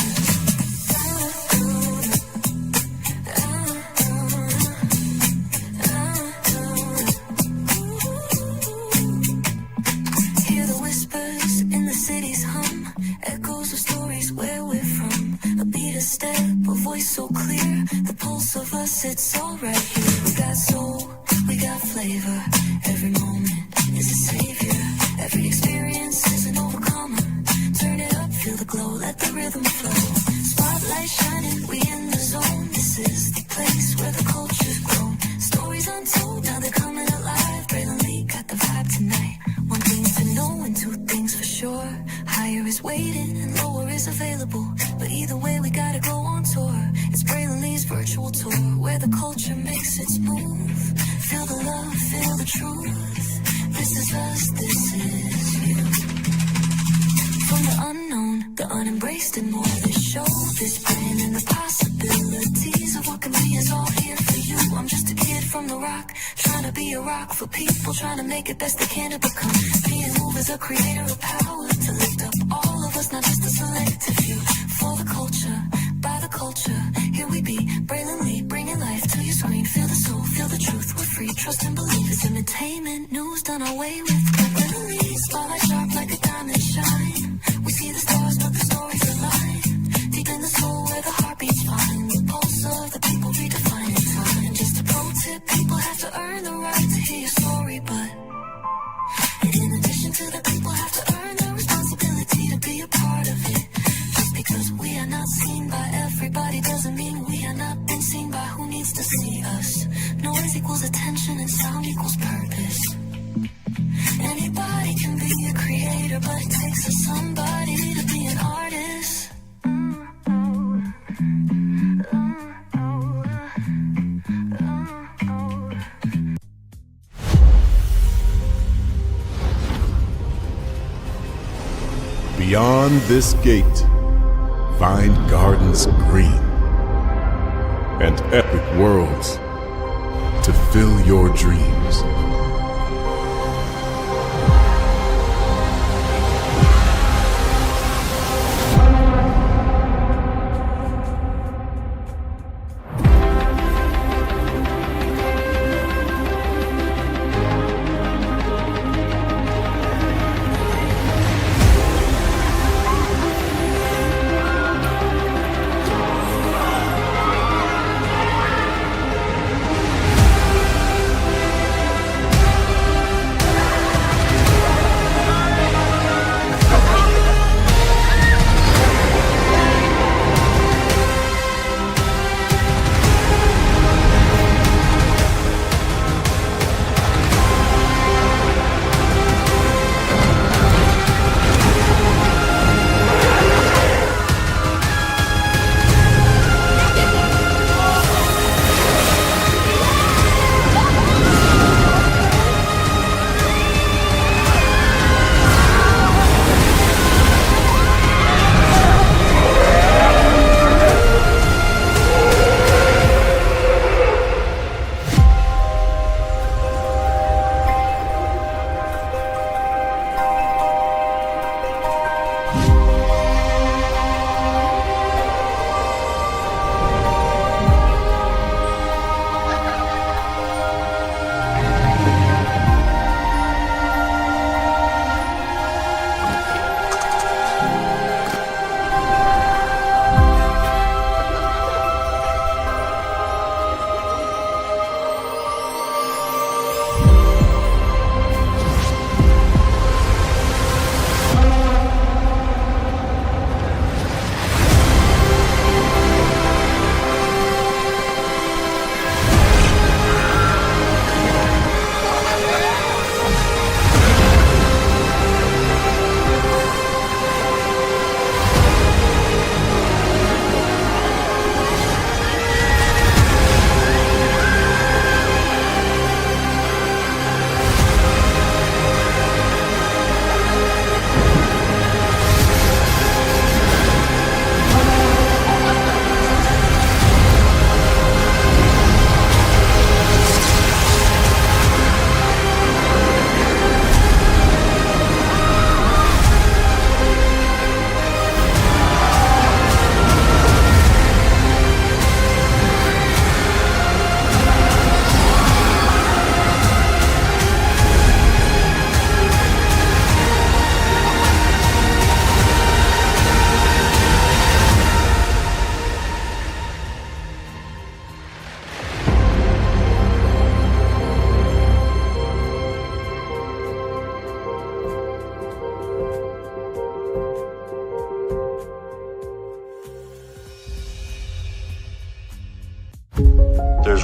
Hear the whispers in the city's hum. Echoes of stories where we're from. A beat, a step, a voice so clear. The pulse of us, it's all right here. We got soul, we got flavor. Every moment is a savior. Every experience is an overcomer. Turn it up, feel the glow, let the rhythm flow. Spotlight shining, we in the zone. This is the place where the culture's grown. Stories untold, now they're coming alive. Braylon Lee got the vibe tonight. One thing to know and two things for sure. Higher is waiting and lower is available. But either way, we gotta go on tour. It's Braylon Lee's virtual tour, where the culture makes its move. Feel the love, feel the truth. This is us, this is you. From the unknown, the unembraced and more. This show, this brand and the possibilities of what can be is all here for you. I'm just a kid from the rock, trying to be a rock for people, trying to make it best they can to become. Being moved as a creator of power, to lift up all of us, not just a selective few. For the culture, by the culture, here we be, Braylon Lee, bringing life to your screen. Feel the soul, feel the truth, we're free, trust and believe. It's entertainment, news done away with. Braylon Lee, spotlight sharp like a diamond shine. We see the stars, but the stories align. Deep in the soul where the heartbeats find. The pulse of the people redefining time. Just a pro tip, people have to earn the right to hear your story, but in addition to the people have to earn the responsibility to be a part of it. Just because we are not seen by everybody doesn't mean we are not been seen by who needs to see us. Noise equals attention and sound equals purpose. Anybody can be a creator, but it takes a somebody to be an artist. Beyond this gate, find gardens green and epic worlds to fill your dreams.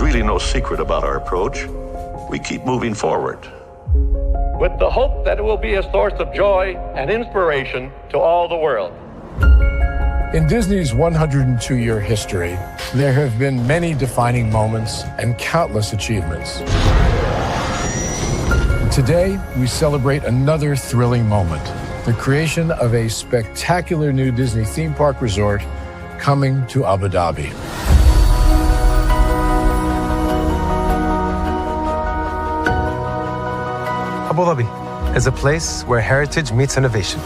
really no secret about our approach. We keep moving forward, with the hope that it will be a source of joy and inspiration to all the world. In Disney's 102-year history, there have been many defining moments and countless achievements. Today, we celebrate another thrilling moment, the creation of a spectacular new Disney theme park resort coming to Abu Dhabi. Abu Dhabi is a place where heritage meets innovation,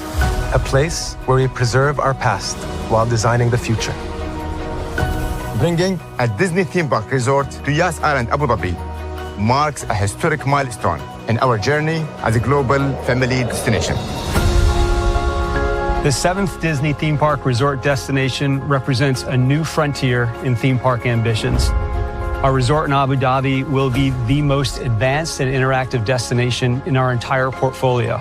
a place where we preserve our past while designing the future. Bringing a Disney theme park resort to Yas Island, Abu Dhabi, marks a historic milestone in our journey as a global family destination. The 7th Disney theme park resort destination represents a new frontier in theme park ambitions. Our resort in Abu Dhabi will be the most advanced and interactive destination in our entire portfolio.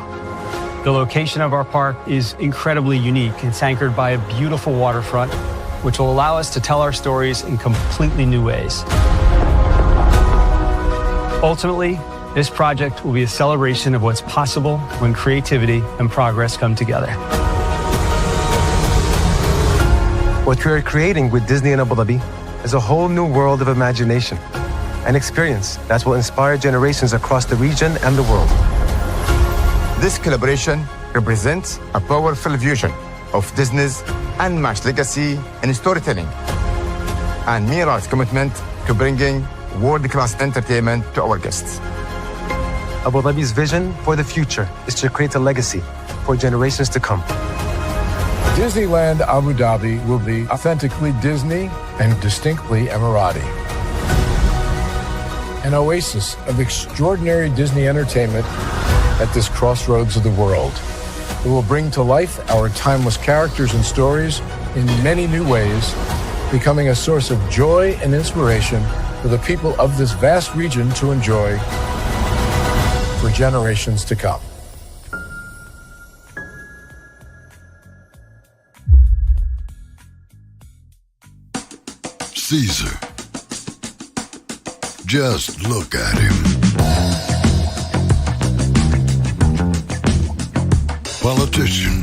The location of our park is incredibly unique. It's anchored by a beautiful waterfront, which will allow us to tell our stories in completely new ways. Ultimately, this project will be a celebration of what's possible when creativity and progress come together. What we are creating with Disney in Abu Dhabi is a whole new world of imagination, an experience that will inspire generations across the region and the world. This collaboration represents a powerful fusion of Disney's unmatched legacy in storytelling and Mira's commitment to bringing world-class entertainment to our guests. Abu Dhabi's vision for the future is to create a legacy for generations to come. Disneyland Abu Dhabi will be authentically Disney and distinctly Emirati. An oasis of extraordinary Disney entertainment at this crossroads of the world. It will bring to life our timeless characters and stories in many new ways, becoming a source of joy and inspiration for the people of this vast region to enjoy for generations to come. Caesar. Just look at him. Politician,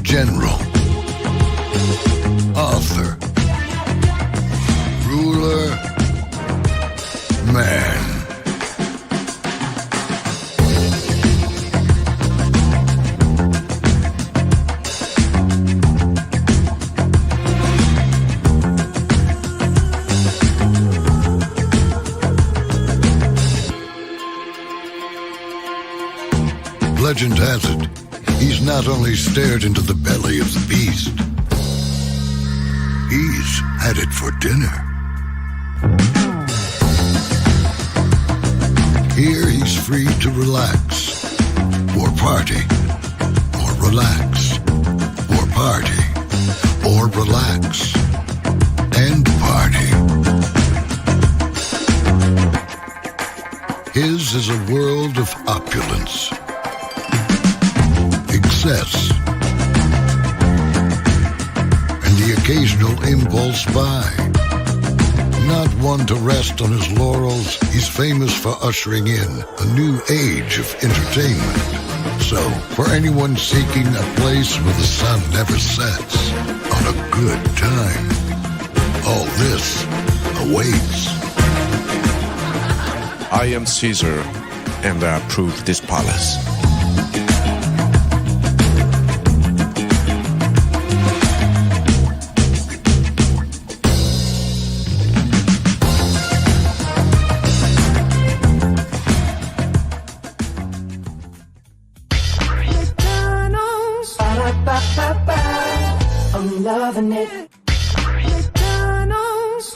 general, author, ruler, man. Legend has it, he's not only stared into the belly of the beast, he's had it for dinner. Here he's free to relax, or party, or relax, or party, or relax, and party. His is a world of opulence, excess, and the occasional impulse buy. Not one to rest on his laurels, he's famous for ushering in a new age of entertainment. So, for anyone seeking a place where the sun never sets on a good time, all this awaits. I am Caesar, and I approve this palace. I'm loving it. McDonald's.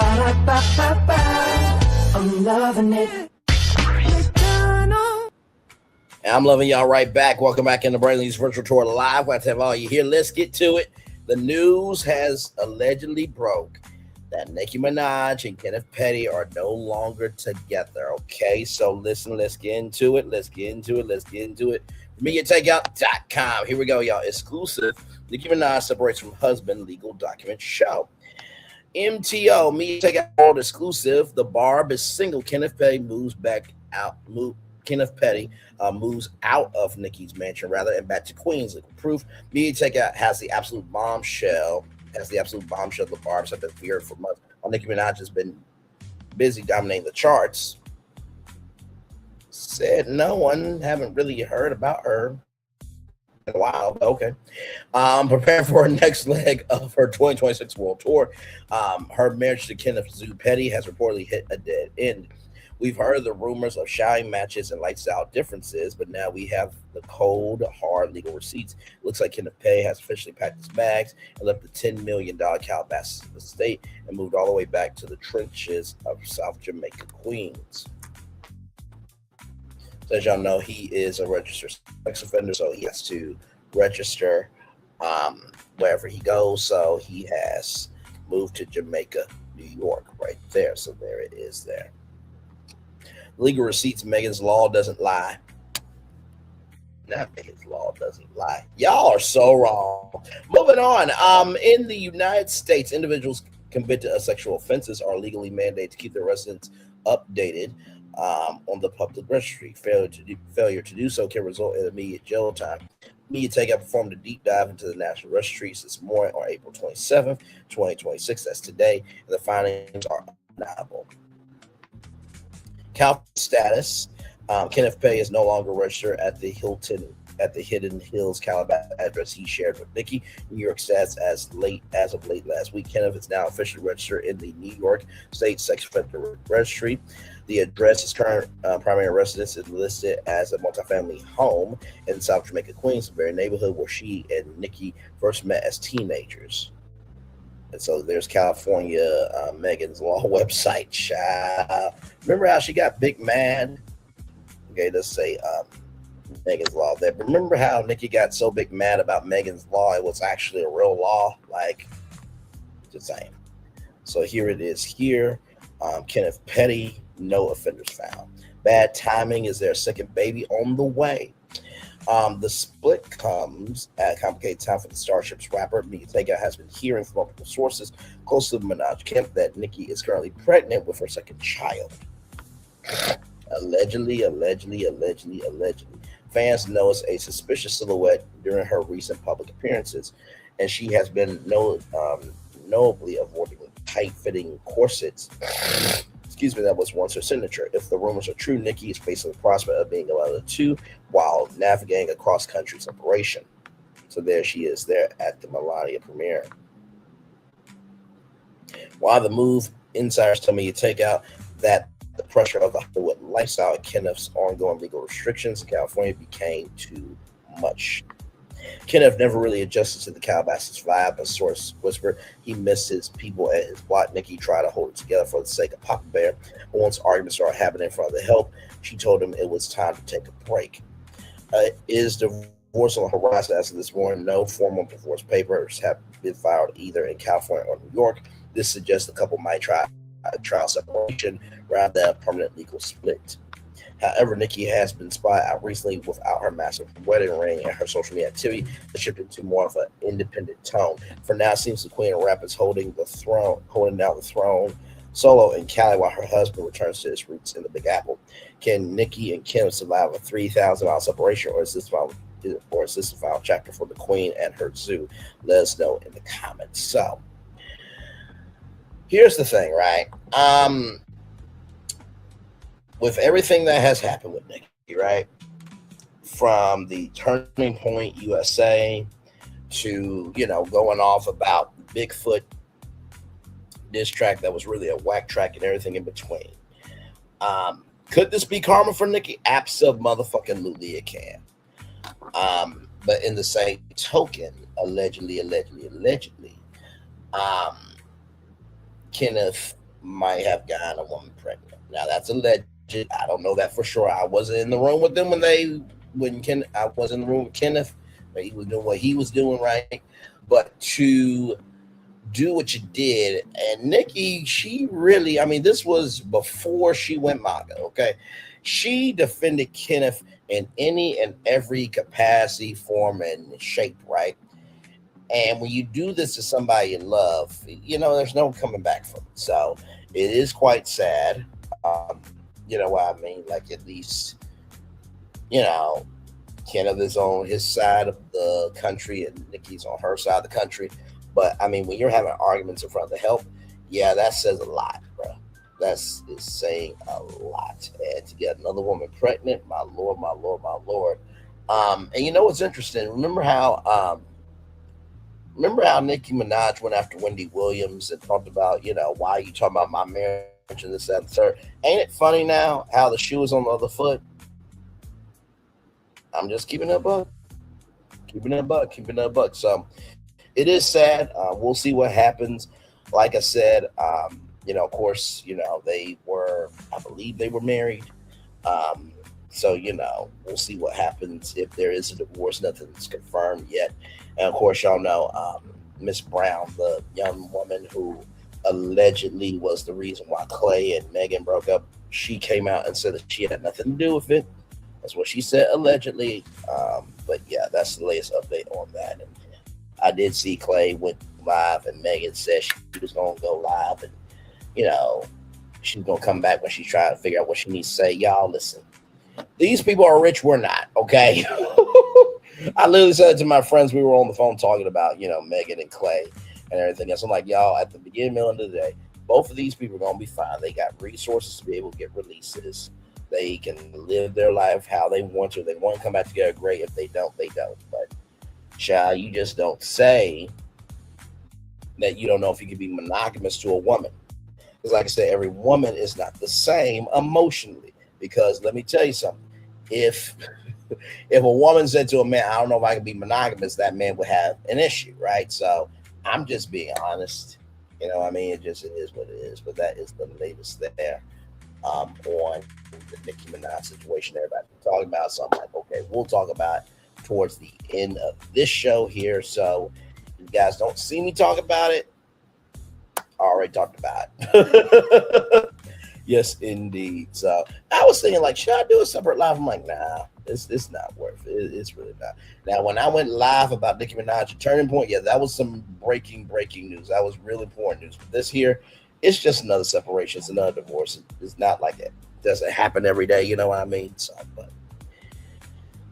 I'm loving it. And I'm loving y'all right back. Welcome back in the Brand News Virtual Tour Live. Glad to have all you here. Let's get to it. The news has allegedly broke that Nicki Minaj and Kenneth Petty are no longer together. Okay, so listen, let's get into it. MediaTakeout.com. Here we go, y'all. Exclusive. Nicki Minaj separates from husband. Legal documents show. MTO, me take out world exclusive. The Barb is single. Kenneth Petty moves back out. Kenneth Petty moves out of Nikki's mansion rather and back to Queens. Liquid proof. Media takeout has the absolute bombshell. The Barbs have been feared for months. While Nicki Minaj has been busy dominating the charts. Said no one. Haven't really heard about her in a while. But okay. Preparing for her next leg of her 2026 world tour. Her marriage to Kenneth Zoo Petty has reportedly hit a dead end. We've heard the rumors of shouting matches and lifestyle differences, but now we have the cold, hard legal receipts. Looks like Kenneth Petty has officially packed his bags and left the $10 million Calabasas estate and moved all the way back to the trenches of South Jamaica, Queens. So as y'all know, he is a registered sex offender, so he has to register wherever he goes. So he has moved to Jamaica, New York, right there. So there it is there. Legal receipts, Megan's Law doesn't lie. Not Megan's Law doesn't lie. Y'all are so wrong. Moving on. In the United States, individuals convicted of sexual offenses are legally mandated to keep their residents updated on the public registry. Failure to do so can result in immediate jail time. Media Takeout performed a deep dive into the national registries this morning on April 27th, 2026. That's today. And the findings are undeniable. California status. Kenneth Petty is no longer registered at the Hidden Hills Calabasas address he shared with Nikki. New York stats as of late last week. Kenneth is now officially registered in the New York State Sex Offender Registry. The address, his current primary residence, is listed as a multifamily home in South Jamaica, Queens, the very neighborhood where she and Nikki first met as teenagers. And so there's California Megan's Law website. Child. Remember how she got big mad? Okay, let's say Megan's Law there. But remember how Nikki got so big mad about Megan's Law? It was actually a real law. Like, just saying. So here it is here. Kenneth Petty, no offenders found. Bad timing. Is there a second baby on the way? The split comes at a complicated time for the Starship's rapper. Media Takeout has been hearing from multiple sources close to the Minaj camp that Nikki is currently pregnant with her second child. Allegedly. Fans noticed a suspicious silhouette during her recent public appearances, and she has been notably avoiding tight-fitting corsets. That was once her signature. If the rumors are true, Nikki is facing the prospect of being a mother of two while navigating a cross-country separation. So there she is there at the Melania premiere. While the move, insiders tell me to take out that the pressure of the Hollywood lifestyle and Kenneth's ongoing legal restrictions in California became too much. Kenneth never really adjusted to the Calabasas vibe. A source whispered he missed his people at his block. Nikki tried to hold it together for the sake of Papa Bear, but once arguments started happening in front of the help, she told him it was time to take a break. Is divorce on the horizon as of this morning? No formal divorce papers have been filed either in California or New York. This suggests the couple might try a trial separation rather than a permanent legal split. However, Nikki has been spotted out recently without her massive wedding ring, and her social media activity has shifted into more of an independent tone. For now, it seems the Queen of Rap is holding down the throne solo in Cali while her husband returns to his roots in the Big Apple. Can Nikki and Kim survive a 3,000-mile separation, or is this the final chapter for the Queen and her zoo? Let us know in the comments. So, here's the thing, right? With everything that has happened with Nikki, right? From the Turning Point USA to, going off about Bigfoot diss track that was really a whack track and everything in between. Could this be karma for Nikki? Absolutely it can. But in the same token, allegedly, Kenneth might have gotten a woman pregnant. Now that's alleged. I don't know that for sure. I wasn't in the room with them I was in the room with Kenneth, but he was doing what he was doing, right? But to do what you did, and Nikki, she really, this was before she went MAGA, okay? She defended Kenneth in any and every capacity, form, and shape, right? And when you do this to somebody you love, there's no coming back from it. So it is quite sad. You know what I mean? Like, at least, Kenneth is on his side of the country and Nikki's on her side of the country. But I mean, when you're having arguments in front of the help, yeah, that says a lot, bro. That's saying a lot. And to get another woman pregnant, my Lord, my Lord, my Lord. And you know what's interesting? Remember how Nicki Minaj went after Wendy Williams and talked about, why are you talking about my marriage and this, that, and the third? Ain't it funny now how the shoe is on the other foot? I'm just keeping it a buck. Keeping it a buck. So it is sad. We'll see what happens. Like I said, of course, they were, I believe they were married. So, we'll see what happens if there is a divorce. Nothing's confirmed yet. And of course, y'all know Miss Brown, the young woman who allegedly was the reason why Clay and Megan broke up. She came out and said that she had nothing to do with it. That's what she said, allegedly. But yeah, that's the latest update on that. And I did see Clay went live and Megan said she was going to go live. And, she's going to come back when she's trying to figure out what she needs to say. Y'all, listen. These people are rich. We're not, okay? I literally said it to my friends. We were on the phone talking about, Megan and Clay and everything else. I'm like, y'all, at the beginning, middle of the day, both of these people are going to be fine. They got resources to be able to get releases. They can live their life how they want to. If they want to come back together, great. If they don't, they don't. But, child, you just don't say that you don't know if you can be monogamous to a woman. Because like I said, every woman is not the same emotionally. Because let me tell you something. If a woman said to a man, I don't know if I can be monogamous, that man would have an issue, right? So I'm just being honest. You know what I mean? It is what it is. But that is the latest there on the Nicki Minaj situation everybody's talking about. So I'm like, okay, we'll talk about it towards the end of this show here. So you guys don't see me talk about it. I already talked about it. Yes, indeed. So I was thinking, like, should I do a separate live? I'm like, nah, it's not worth it. It's really not. Now, when I went live about Nicki Minaj, a turning point, yeah, that was some breaking news. That was really important news. But this here, it's just another separation. It's another divorce. It's not like it doesn't happen every day. You know what I mean? So, but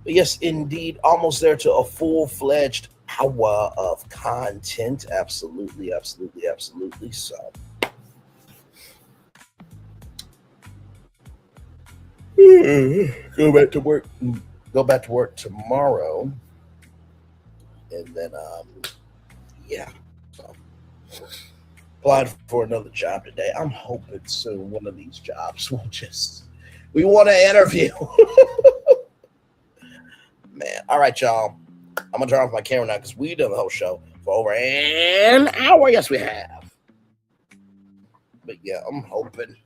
yes, indeed, almost there to a full-fledged hour of content. Absolutely. So. Go back to work tomorrow, and then so applied for another job today. I'm hoping soon one of these jobs will we want to interview. Man, all right, y'all, I'm gonna turn off my camera now because we done the whole show for over an hour. Yes, we have. But yeah, I'm hoping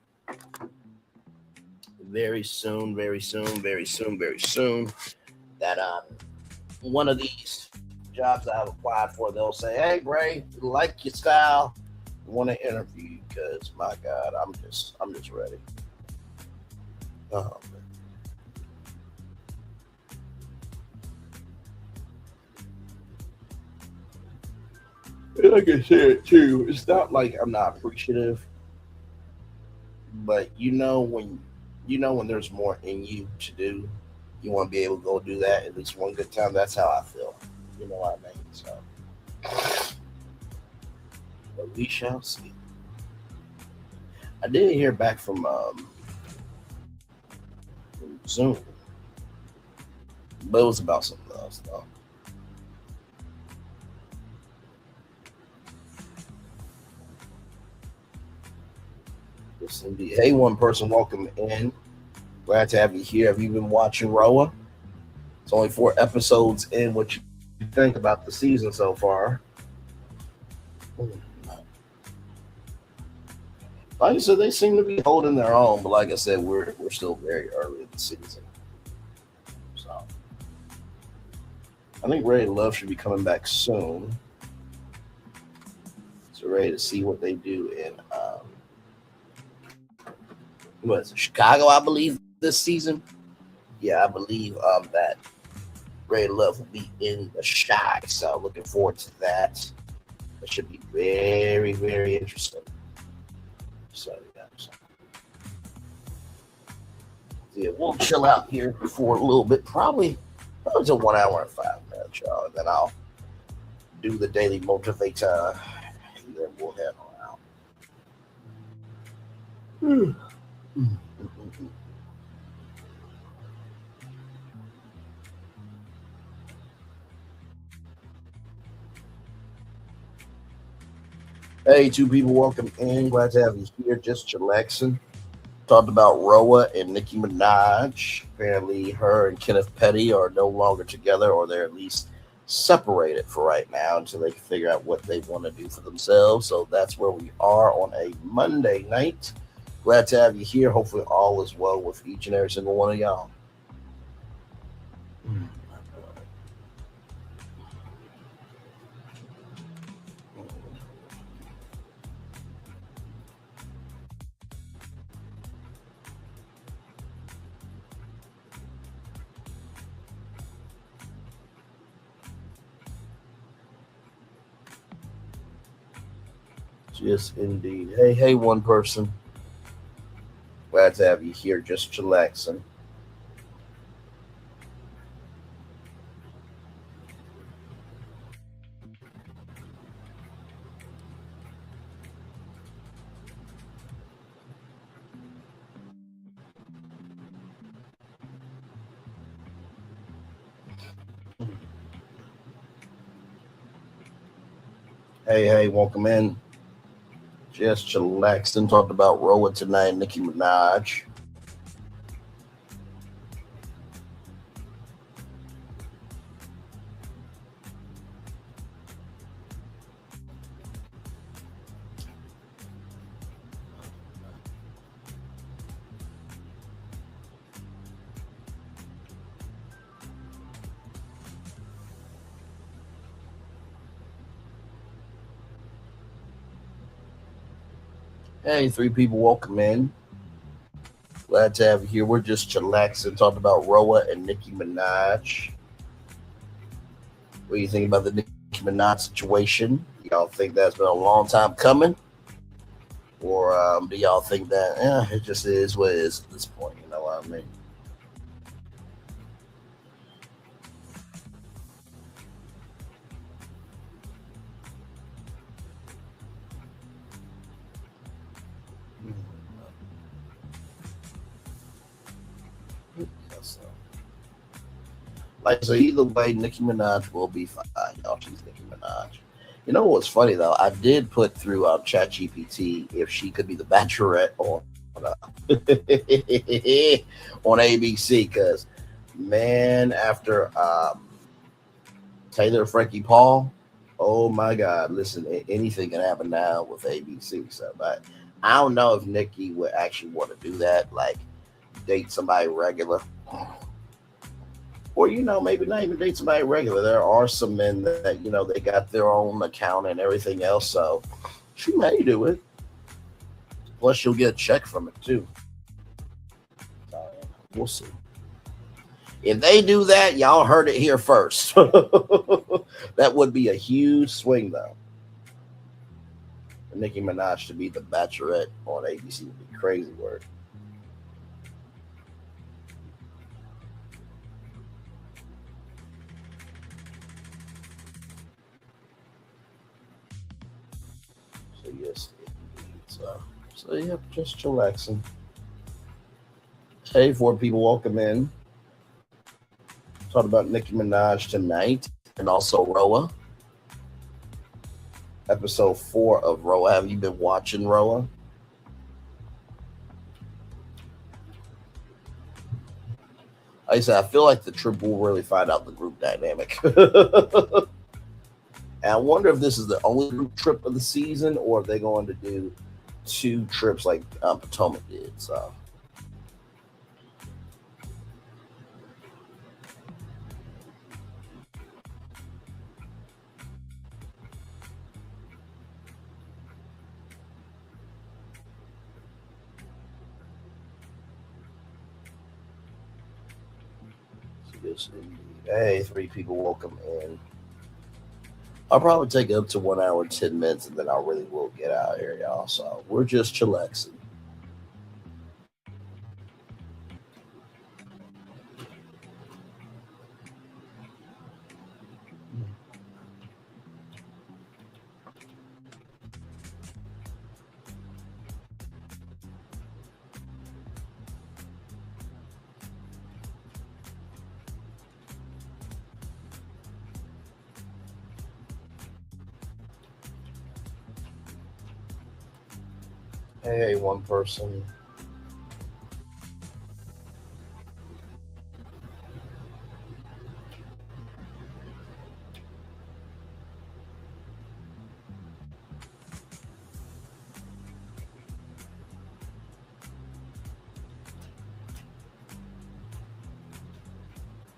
very soon that one of these jobs I've applied for, they'll say, hey, Bray, we like your style, we want to interview you, because my God, I'm just ready. Oh, man. Like I said too, it's not like I'm not appreciative, but when there's more in you to do, you want to be able to go do that at least one good time. That's how I feel. You know what I mean? So, but we shall see. I didn't hear back from Zoom, but it was about something else, though. Yes, indeed. Hey, one person, welcome in. Glad to have you here. Have you been watching Roa? It's only 4 episodes in. What you think about the season so far? Like I said, they seem to be holding their own, but like I said, we're still very early in the season. So I think Ready to Love should be coming back soon. So ready to see what they do in what is it, Chicago, I believe, this season. Yeah, I believe that Ray Love will be in the Shy. So looking forward to that. It should be very, very interesting. So yeah, we'll chill out here for a little bit, probably until 1 hour and 5 minutes, y'all. And then I'll do the daily motivator, and then we'll head on out. Hey, two people, welcome in. Glad to have you here. Just chillaxing. Talked about Roa and Nicki Minaj. Apparently, her and Kenneth Petty are no longer together, or they're at least separated for right now until they can figure out what they want to do for themselves. So that's where we are on a Monday night. Glad to have you here. Hopefully, all is well with each and every single one of y'all. Yes, indeed. Hey, one person. Glad to have you here. Just chillaxing. Hey, welcome in. Just chillaxing. Talked about Roa tonight, Nicki Minaj. Hey, three people, welcome in. Glad to have you here. We're just chillaxing, talking about Roa and Nicki Minaj. What do you think about the Nicki Minaj situation? Y'all think that's been a long time coming? Or do y'all think that it just is what it is at this point? You know what I mean? Like, so either way, Nicki Minaj will be fine. Y'all, she's Nicki Minaj. You know what's funny though? I did put through ChatGPT if she could be the Bachelorette on on ABC, because man, after Taylor Frankie Paul, oh my God! Listen, anything can happen now with ABC. So, but I don't know if Nicki would actually want to do that, like date somebody regular. Or, maybe not even date somebody regular. There are some men that, they got their own account and everything else. So she may do it. Plus, she'll get a check from it, too. We'll see. If they do that, y'all heard it here first. That would be a huge swing, though. Nicki Minaj to be the Bachelorette on ABC would be crazy work. Yes, so yeah, just chillaxing. Hey, four people, welcome in. Talk about Nicki Minaj tonight and also Roa. Episode 4 of Roa. Have you been watching Roa? Like I said, I feel like the trip will really find out the group dynamic. And I wonder if this is the only group trip of the season, or if they're going to do 2 trips like Potomac did. So, yes, indeed. Hey, 3 people welcome in. I'll probably take up to 1 hour, 10 minutes, and then I really will get out of here, y'all. So we're just chillaxing. Hey, one person.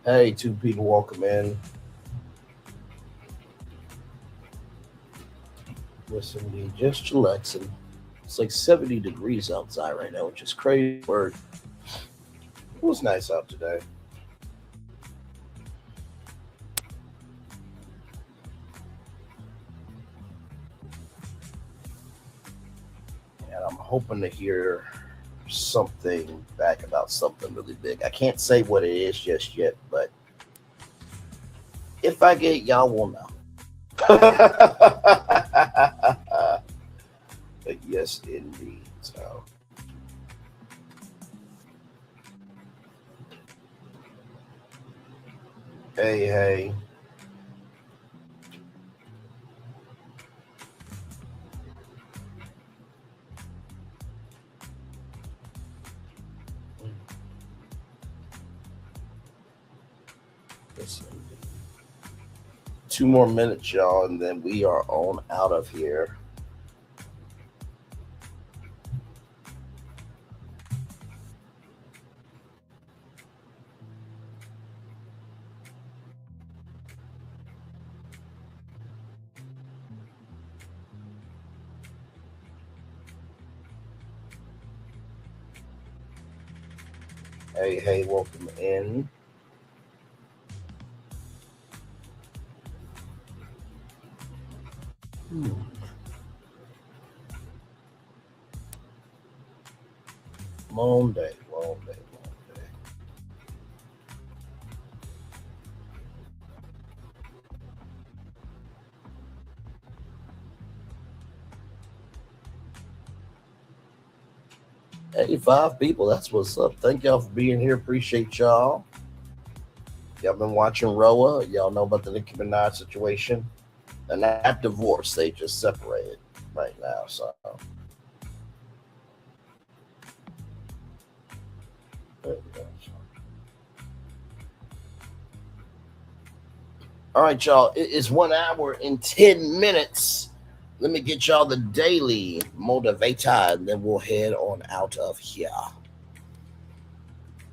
Hey, 2 people welcome in. Listen, just chillaxing. It's like 70 degrees outside right now, which is crazy work. It was nice out today. And I'm hoping to hear something back about something really big. I can't say what it is just yet, but if I get, y'all will know. But yes, indeed. So, hey. Yes, indeed. 2 more minutes, y'all, and then we are on out of here. Hey, welcome in. Long day. Hey, 5 people. That's what's up. Thank y'all for being here. Appreciate y'all. Y'all been watching Roa. Y'all know about the Nicki Minaj situation. And that divorce, they just separated right now. So, there we go. All right, y'all. It is 1 hour and 10 minutes. Let me get y'all the daily motivator, and then we'll head on out of here. All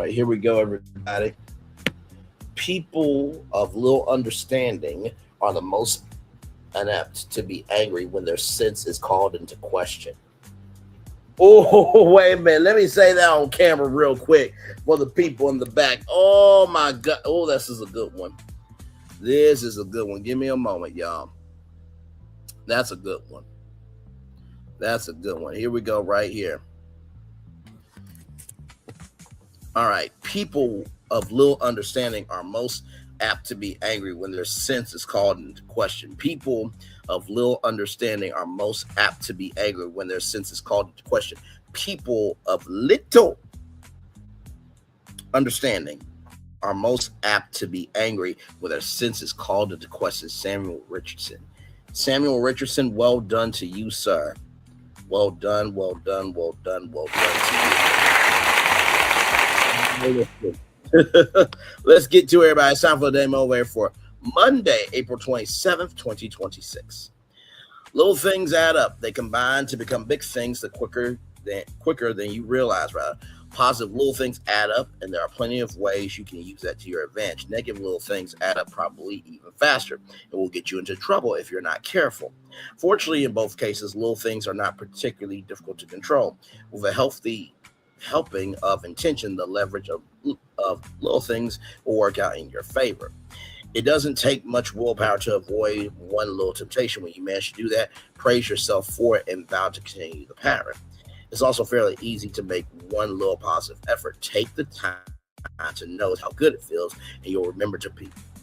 right, here we go, everybody. People of little understanding are the most inept to be angry when their sense is called into question. Oh, wait a minute. Let me say that on camera real quick for the people in the back. Oh, my God. Oh, this is a good one. This is a good one. Give me a moment, y'all. That's a good one. That's a good one. Here we go right here. All right. People of little understanding are most apt to be angry when their sense is called into question. People of little understanding are most apt to be angry when their sense is called into question. People of little understanding are most apt to be angry when their sense is called into question. Samuel Richardson. Samuel Richardson, well done to you, sir. Well done to you. Let's get to everybody. It's time for the demo over for Monday, April 27th, 2026. Little things add up. They combine to become big things. The quicker quicker than you realize, rather. Positive little things add up, and there are plenty of ways you can use that to your advantage. Negative little things add up probably even faster. It will get you into trouble if you're not careful. Fortunately, in both cases, little things are not particularly difficult to control. With a healthy helping of intention, the leverage of little things will work out in your favor. It doesn't take much willpower to avoid one little temptation. When you manage to do that, praise yourself for it and vow to continue the pattern. It's also fairly easy to make one little positive effort. Take the time to notice how good it feels, and you'll remember to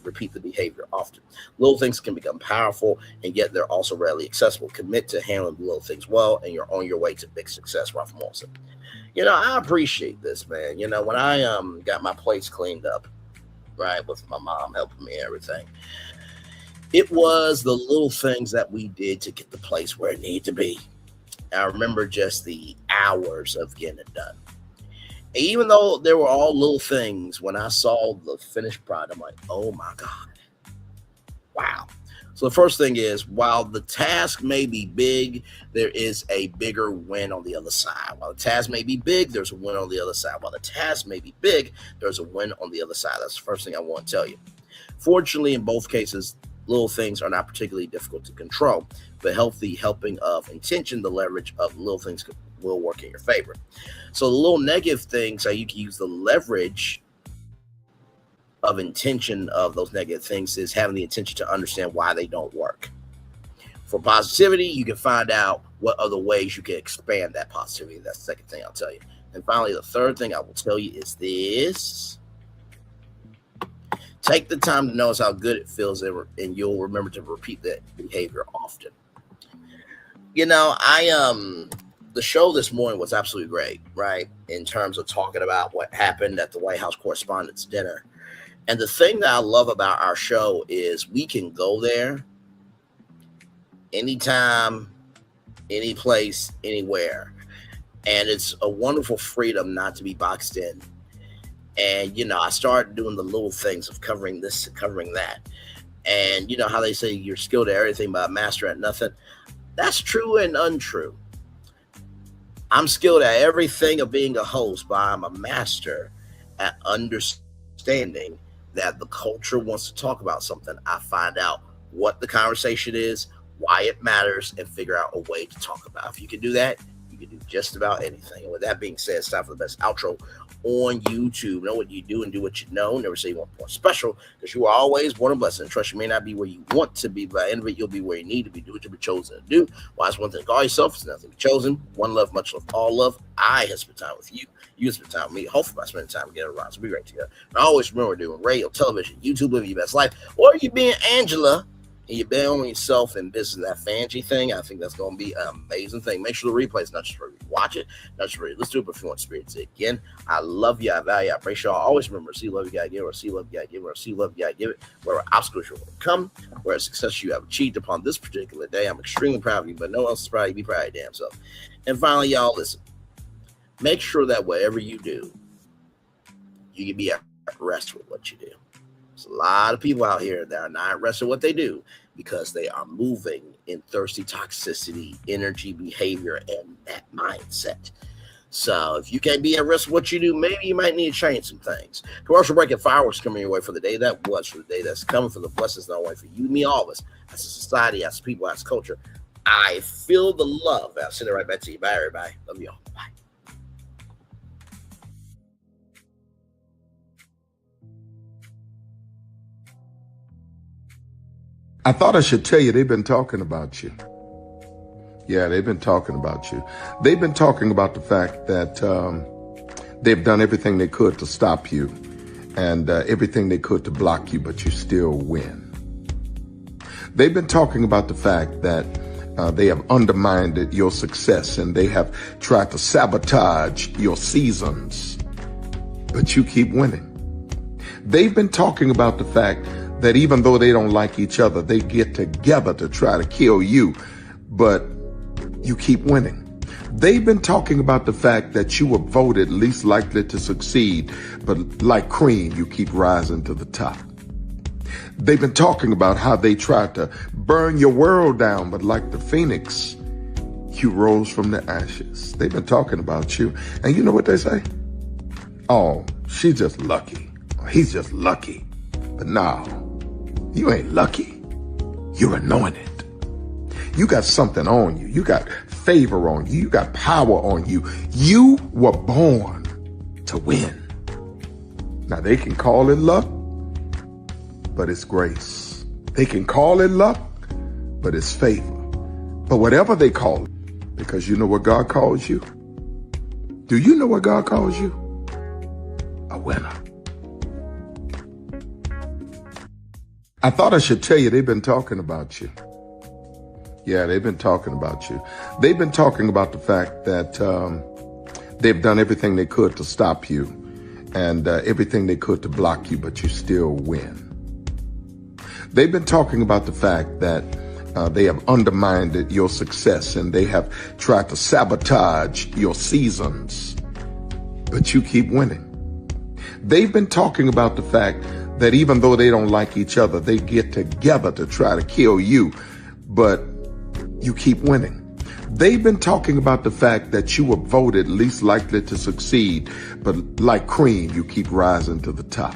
repeat the behavior often. Little things can become powerful, and yet they're also readily accessible. Commit to handling little things well, and you're on your way to big success. Ralph Morrison. I appreciate this, man. When I got my place cleaned up, right, with my mom helping me and everything, it was the little things that we did to get the place where it needed to be. I remember just the hours of getting it done. And even though there were all little things, when I saw the finished product, I'm like, oh my God. Wow. So the first thing is, while the task may be big, there is a bigger win on the other side. While the task may be big, there's a win on the other side. While the task may be big, there's a win on the other side. That's the first thing I want to tell you. Fortunately, in both cases, little things are not particularly difficult to control. The healthy helping of intention, the leverage of little things will work in your favor. So the little negative things, you can use the leverage of intention of those negative things is having the intention to understand why they don't work. For positivity, you can find out what other ways you can expand that positivity. That's the second thing I'll tell you. And finally, the third thing I will tell you is this. Take the time to notice how good it feels, and you'll remember to repeat that behavior often. The show this morning was absolutely great, right? In terms of talking about what happened at the White House Correspondents' Dinner. And the thing that I love about our show is we can go there anytime, any place, anywhere. And it's a wonderful freedom not to be boxed in. And, I started doing the little things of covering this and covering that. And how they say you're skilled at everything but a master at nothing. That's true and untrue. I'm skilled at everything of being a host, but I'm a master at understanding that the culture wants to talk about something. I find out what the conversation is, why it matters, and figure out a way to talk about it. If you can do that, you can do just about anything. And with that being said, it's time for the best outro on YouTube. Know what you do and do what you know. Never say you want more special, because you are always born a blessing. Trust, you may not be where you want to be, but by the end of it, you'll be where you need to be. Do what you've been chosen to do. Wise one thing, call yourself. It's nothing to be chosen. One love, much love, all love. I have spent time with you. You spend time with me. Hopefully, by spending time together around, so be right together. And always remember, doing radio, television, YouTube, living your best life, or you being Angela and you bet on yourself and business, that Fangie thing. I think that's going to be an amazing thing. Make sure the replay is not just for you watch it, not just for you listen to it, but if you want to experience it again. I love you. I value you. I appreciate y'all. Always remember, see love you gotta give, or see love you gotta give, or see love you gotta give it. Where obstacles you will come, where success you have achieved upon this particular day. I'm extremely proud of you, but no one else is proud of you. Be proud of your damn self. And finally, y'all, listen. Make sure that whatever you do, you can be at rest with what you do. There's a lot of people out here that are not at rest with what they do because they are moving in thirsty toxicity, energy, behavior, and that mindset. So if you can't be at rest with what you do, maybe you might need to change some things. Commercial break and fireworks coming your way for the day that was, for the day that's coming, for the blessings that are waiting for you, me, all of us, as a society, as people, as culture. I feel the love. I'll send it right back to you. Bye, everybody. Love you all. Bye. I thought I should tell you, they've been talking about you. Yeah, they've been talking about you. They've been talking about the fact that they've done everything they could to stop you and everything they could to block you, but you still win. They've been talking about the fact that they have undermined your success and they have tried to sabotage your seasons, but you keep winning. They've been talking about the fact that even though they don't like each other, they get together to try to kill you, but you keep winning. They've been talking about the fact that you were voted least likely to succeed, but like cream, you keep rising to the top. They've been talking about how they tried to burn your world down, but like the phoenix, You rose from the ashes. They've been talking about you. And you know what they say? Oh, she's just lucky. He's just lucky. But no, you ain't lucky. You're anointed. You got something on you. You got favor on you. You got power on you. You were born to win. Now they can call it luck, but it's grace. They can call it luck, but it's favor. But whatever they call it, because you know what God calls you? Do you know what God calls you? A winner. I thought I should tell you they've been talking about you. Yeah, they've been talking about you. They've been talking about the fact that they've done everything they could to stop you and everything they could to block you, but you still win. They've been talking about the fact that they have undermined your success and they have tried to sabotage your seasons, but you keep winning. They've been talking about the fact that even though they don't like each other, they get together to try to kill you, but you keep winning. They've been talking about the fact that you were voted least likely to succeed, but like cream, you keep rising to the top.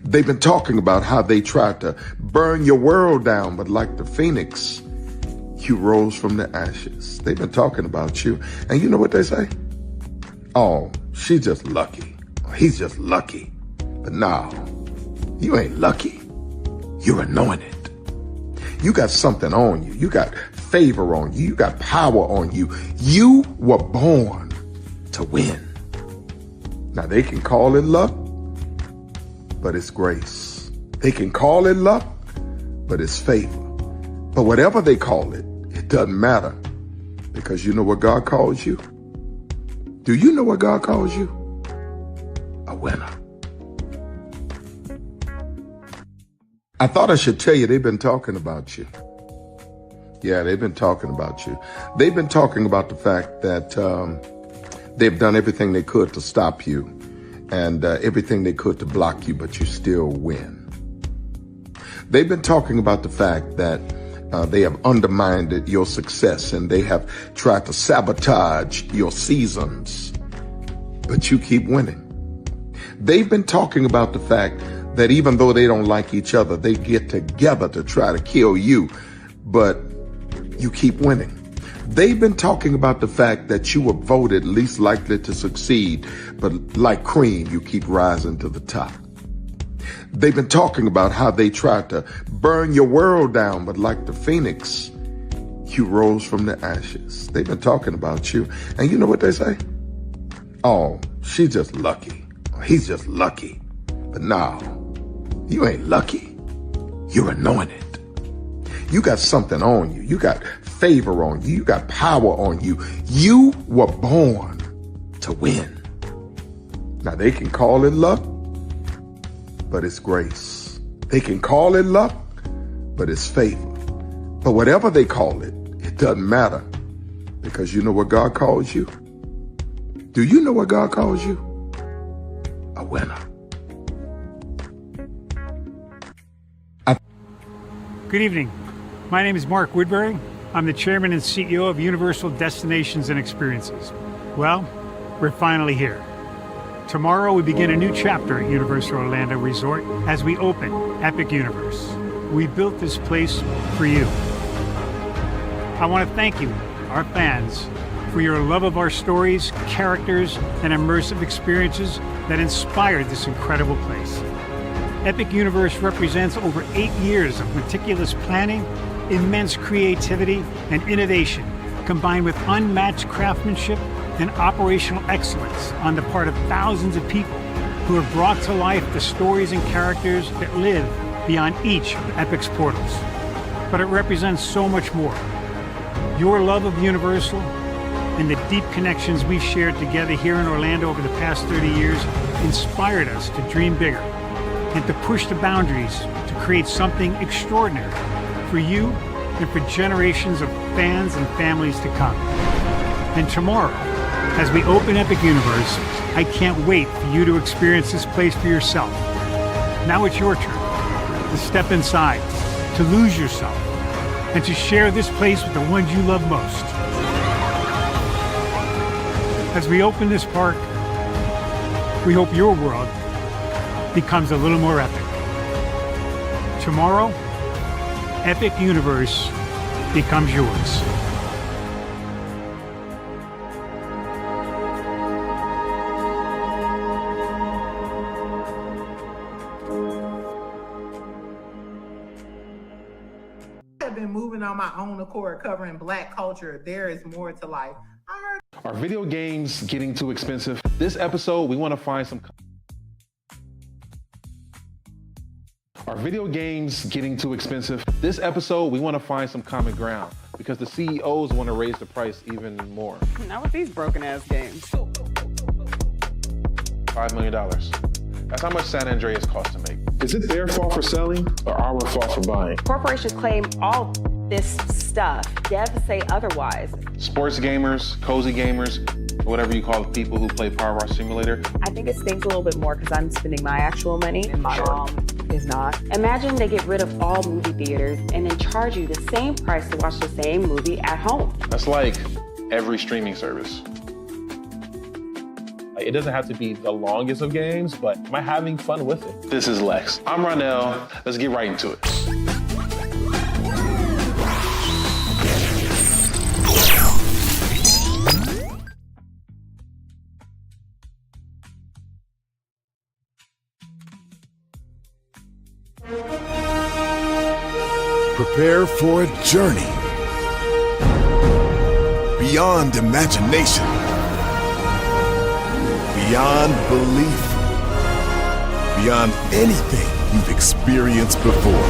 They've been talking about how they tried to burn your world down, but like the phoenix, you rose from the ashes. They've been talking about you. And you know what they say? Oh, she's just lucky. He's just lucky. But no, you ain't lucky. You're anointed. You got something on you. You got favor on you. You got power on you. You were born to win. Now they can call it luck, but it's grace. They can call it luck, but it's favor. But whatever they call it, it doesn't matter, because you know what God calls you? Do you know what God calls you? A winner. I thought I should tell you they've been talking about you. Yeah, they've been talking about you. They've been talking about the fact that they've done everything they could to stop you and everything they could to block you, but you still win. They've been talking about the fact that they have undermined your success and they have tried to sabotage your seasons, but you keep winning. They've been talking about the fact that even though they don't like each other, they get together to try to kill you, but you keep winning. They've been talking about the fact that you were voted least likely to succeed, but like cream, you keep rising to the top. They've been talking about how they tried to burn your world down, but like the phoenix, you rose from the ashes. They've been talking about you. And you know what they say? Oh, she's just lucky. He's just lucky. But no, you ain't lucky. You're anointed. You got something on you. You got favor on you. You got power on you. You were born to win. Now they can call it luck, but it's grace. They can call it luck, but it's favor. But whatever they call it, it doesn't matter, because you know what God calls you? Do you know what God calls you? A winner. Good evening. My name is Mark Woodbury. I'm the chairman and CEO of Universal Destinations and Experiences. Well, we're finally here. Tomorrow we begin a new chapter at Universal Orlando Resort as we open Epic Universe. We built this place for you. I want to thank you, our fans, for your love of our stories, characters, and immersive experiences that inspired this incredible place. Epic Universe represents over 8 years of meticulous planning, immense creativity, and innovation, combined with unmatched craftsmanship and operational excellence on the part of thousands of people who have brought to life the stories and characters that live beyond each of Epic's portals. But it represents so much more. Your love of Universal and the deep connections we've shared together here in Orlando over the past 30 years inspired us to dream bigger and to push the boundaries to create something extraordinary for you and for generations of fans and families to come. And tomorrow, as we open Epic Universe, I can't wait for you to experience this place for yourself. Now it's your turn to step inside, to lose yourself, and to share this place with the ones you love most. As we open this park, we hope your world becomes a little more epic. Tomorrow, Epic Universe becomes yours. I've been moving on my own accord, covering Black culture. There is more to life. Are video games getting too expensive? This episode, we want to find some... Are video games getting too expensive? This episode, we want to find some common ground because the CEOs want to raise the price even more. Not with these broken ass games. $5 million. That's how much San Andreas costs to make. Is it their fault for selling or our fault for buying? Corporations claim all this stuff. Devs say otherwise. Sports gamers, cozy gamers, whatever you call the people who play Power Wash Simulator. I think it stings a little bit more because I'm spending my actual money and my mom is not. Imagine they get rid of all movie theaters and then charge you the same price to watch the same movie at home. That's like every streaming service. It doesn't have to be the longest of games, but am I having fun with it? This is Lex. I'm Ronell. Let's get right into it. Prepare for a journey beyond imagination, beyond belief, beyond anything you've experienced before.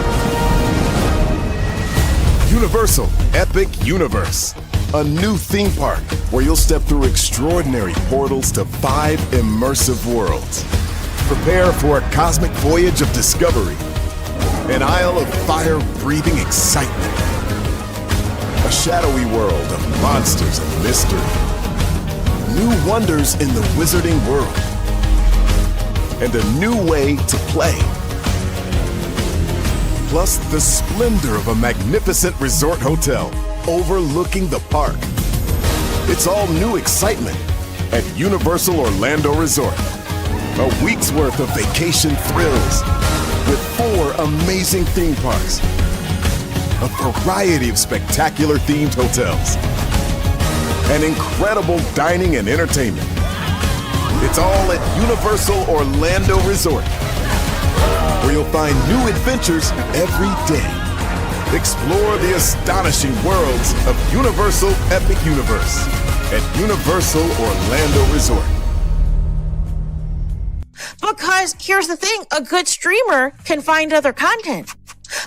Universal Epic Universe, a new theme park where you'll step through extraordinary portals to 5 immersive worlds. Prepare for a cosmic voyage of discovery, an isle of fire-breathing excitement, a shadowy world of monsters and mystery, new wonders in the wizarding world, and a new way to play. Plus the splendor of a magnificent resort hotel overlooking the park. It's all new excitement at Universal Orlando Resort. A week's worth of vacation thrills with 4 amazing theme parks, a variety of spectacular themed hotels, and incredible dining and entertainment. It's all at Universal Orlando Resort, where you'll find new adventures every day. Explore the astonishing worlds of Universal Epic Universe at Universal Orlando Resort. Because here's the thing, a good streamer can find other content.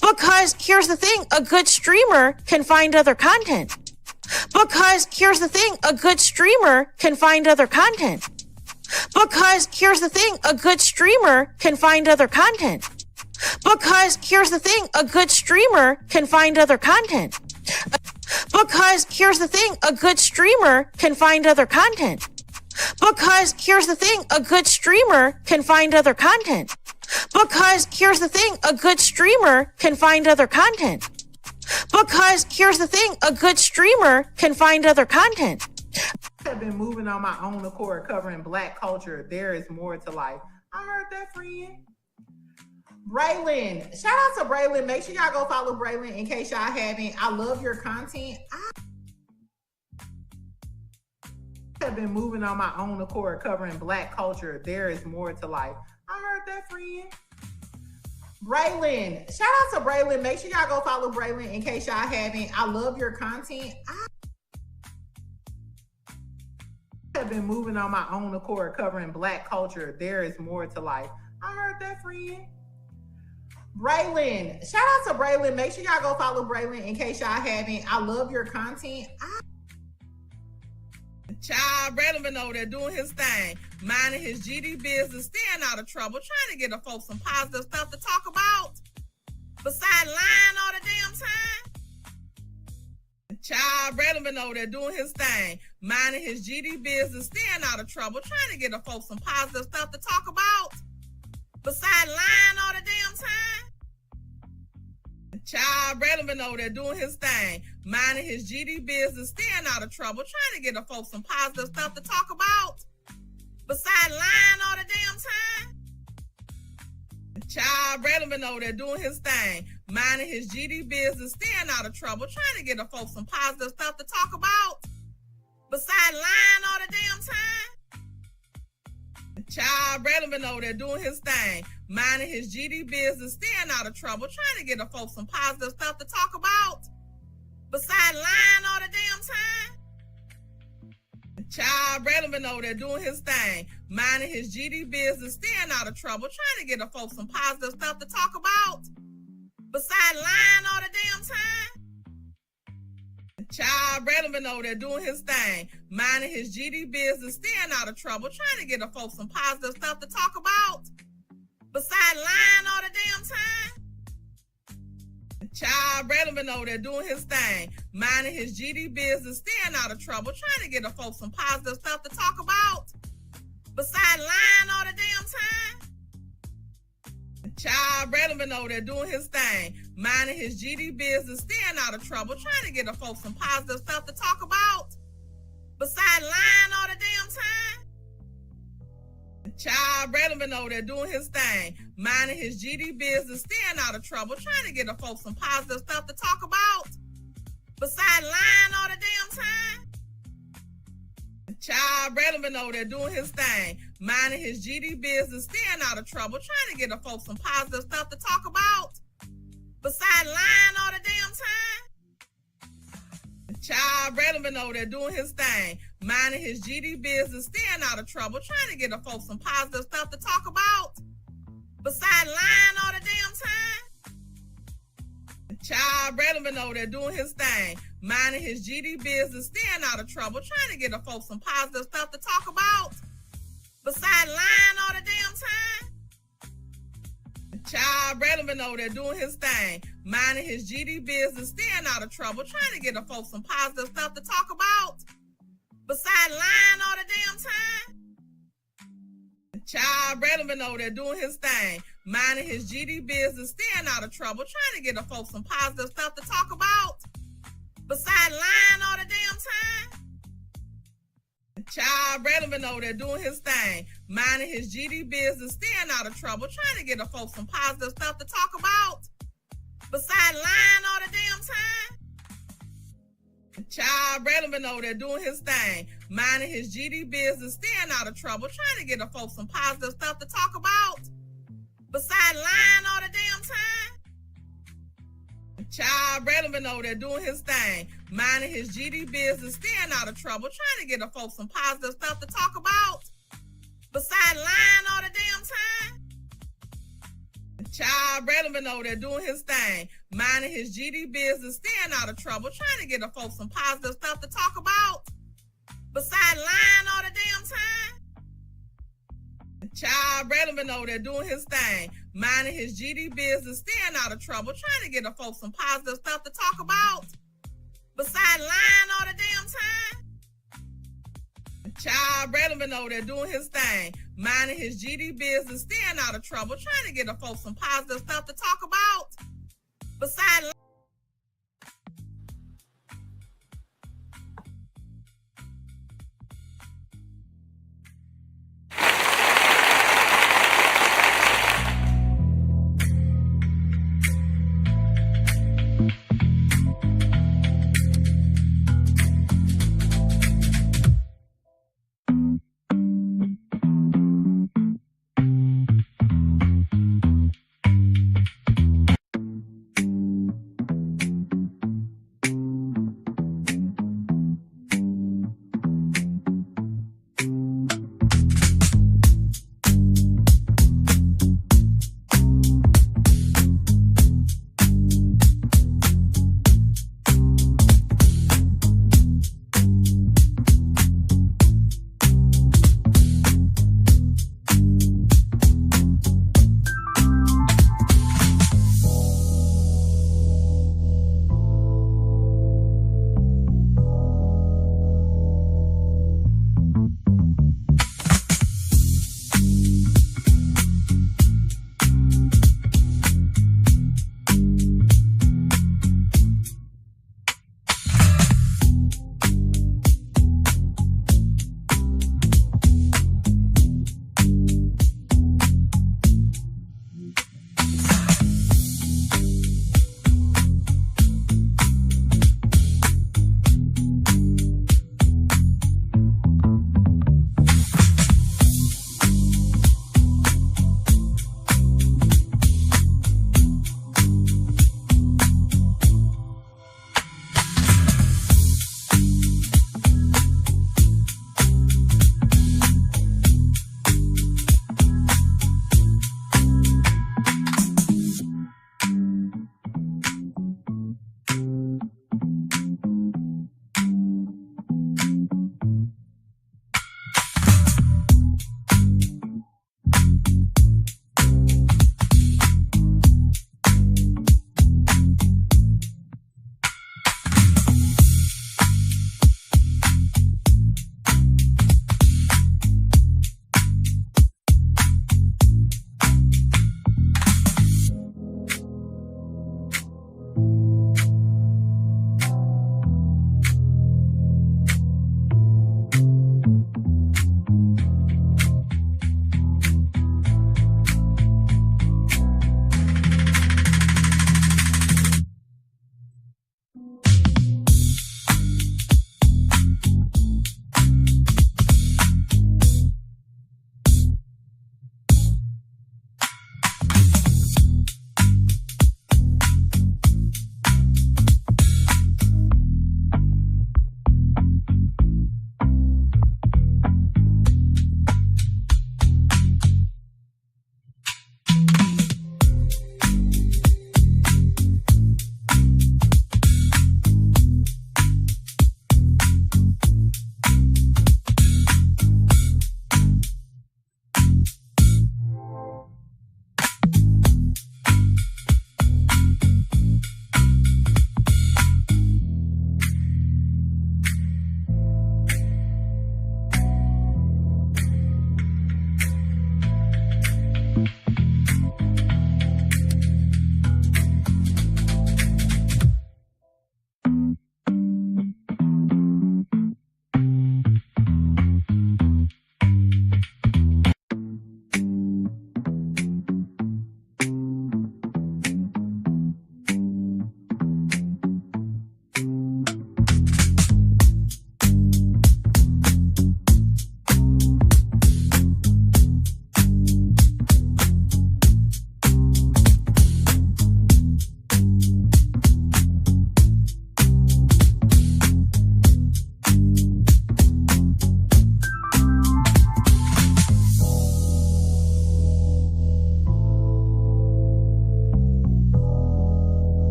Because here's the thing, a good streamer can find other content. Because here's the thing, a good streamer can find other content. Because here's the thing, a good streamer can find other content. Because here's the thing, a good streamer can find other content. Because here's the thing, a good streamer can find other content. Because here's the thing, a good streamer can find other content. Because here's the thing, a good streamer can find other content. Because here's the thing, a good streamer can find other content. I've been moving on my own accord, covering Black culture. There is more to life. I heard that, friend. Braylon, shout out to Braylon. Make sure y'all go follow Braylon in case y'all haven't. I love your content. I've been moving on my own accord, covering Black culture. There is more to life. I heard that, friend. Braylon, shout out to Braylon. Make sure y'all go follow Braylon in case y'all haven't. I love your content. I've been moving on my own accord, covering Black culture. There is more to life. I heard that, friend. Braylon, shout out to Braylon. Make sure y'all go follow Braylon in case y'all haven't. I love your content. Child, Braylon been over there doing his thing, minding his GD business, staying out of trouble, trying to get the folks some positive stuff to talk about, besides lying all the damn time. Child, Braylon been over there doing his thing, minding his GD business, staying out of trouble, trying to get the folks some positive stuff to talk about, besides lying all the damn time. Child, Braylon been over there doing his thing, minding his GD business, staying out of trouble, trying to get the folks some positive stuff to talk about. Besides lying all the damn time. Child Relevant over there doing his thing, minding his GD business, staying out of trouble, trying to get the folks some positive stuff to talk about. Besides lying all the damn time. Child Relevant over there doing his thing, minding his GD business, staying out of trouble, trying to get the folks some positive stuff to talk about. Besides lying all the damn time. Child Relevant over there doing his thing, minding his GD business, staying out of trouble, trying to get the folks some positive stuff to talk about. Besides lying all the damn time. Child Relevant over there doing his thing, minding his GD business, staying out of trouble, trying to get the folks some positive stuff to talk about. Besides lying all the damn time. Child Relevant over there doing his thing, minding his GD business, staying out of trouble, trying to get the folks some positive stuff to talk about. Besides lying all the damn time. Child Relevant over there doing his thing, minding his GD business, staying out of trouble, trying to get the folks some positive stuff to talk about. Besides lying all the damn time. Child Relevant over there doing his thing, minding his GD business, staying out of trouble, trying to get the folks some positive stuff to talk about. Besides lying all the damn time. Child Relevant over there doing his thing, minding his GD business, staying out of trouble, trying to get the folks some positive stuff to talk about. Besides lying all the damn time. Child Relevant over there doing his thing, minding his GD business, staying out of trouble, trying to get the folks some positive stuff to talk about. Besides lying all the damn time. Child Relevant over there doing his thing, minding his GD business, staying out of trouble, trying to get the folks some positive stuff to talk about. Besides lying all the damn time. Child Relevant over there doing his thing, minding his GD business, staying out of trouble, trying to get the folks some positive stuff to talk about. Besides lying all the damn time. Child Relevant over there doing his thing, minding his GD business, staying out of trouble, trying to get the folks some positive stuff to talk about. Besides lying all the damn time. Child Relevant over there doing his thing, minding his GD business, staying out of trouble, trying to get the folks some positive stuff to talk about. Besides lying all the damn time. Child Relevant over there doing his thing, minding his GD business, staying out of trouble, trying to get the folks some positive stuff to talk about. Besides lying all the damn time. Child Relevant over there doing his thing, minding his GD business, staying out of trouble, trying to get the folks some positive stuff to talk about. Besides lying all the damn time. Child Relevant over there doing his thing, minding his GD business, staying out of trouble, trying to get the folks some positive stuff to talk about. Besides lying all the damn time. Child Relevant over there doing his thing, minding his GD business, staying out of trouble, trying to get the folks some positive stuff to talk about. Besides lying all the damn time. Child Relevant over there doing his thing, minding his GD business, staying out of trouble, trying to get the folks some positive stuff to talk about. Besides lying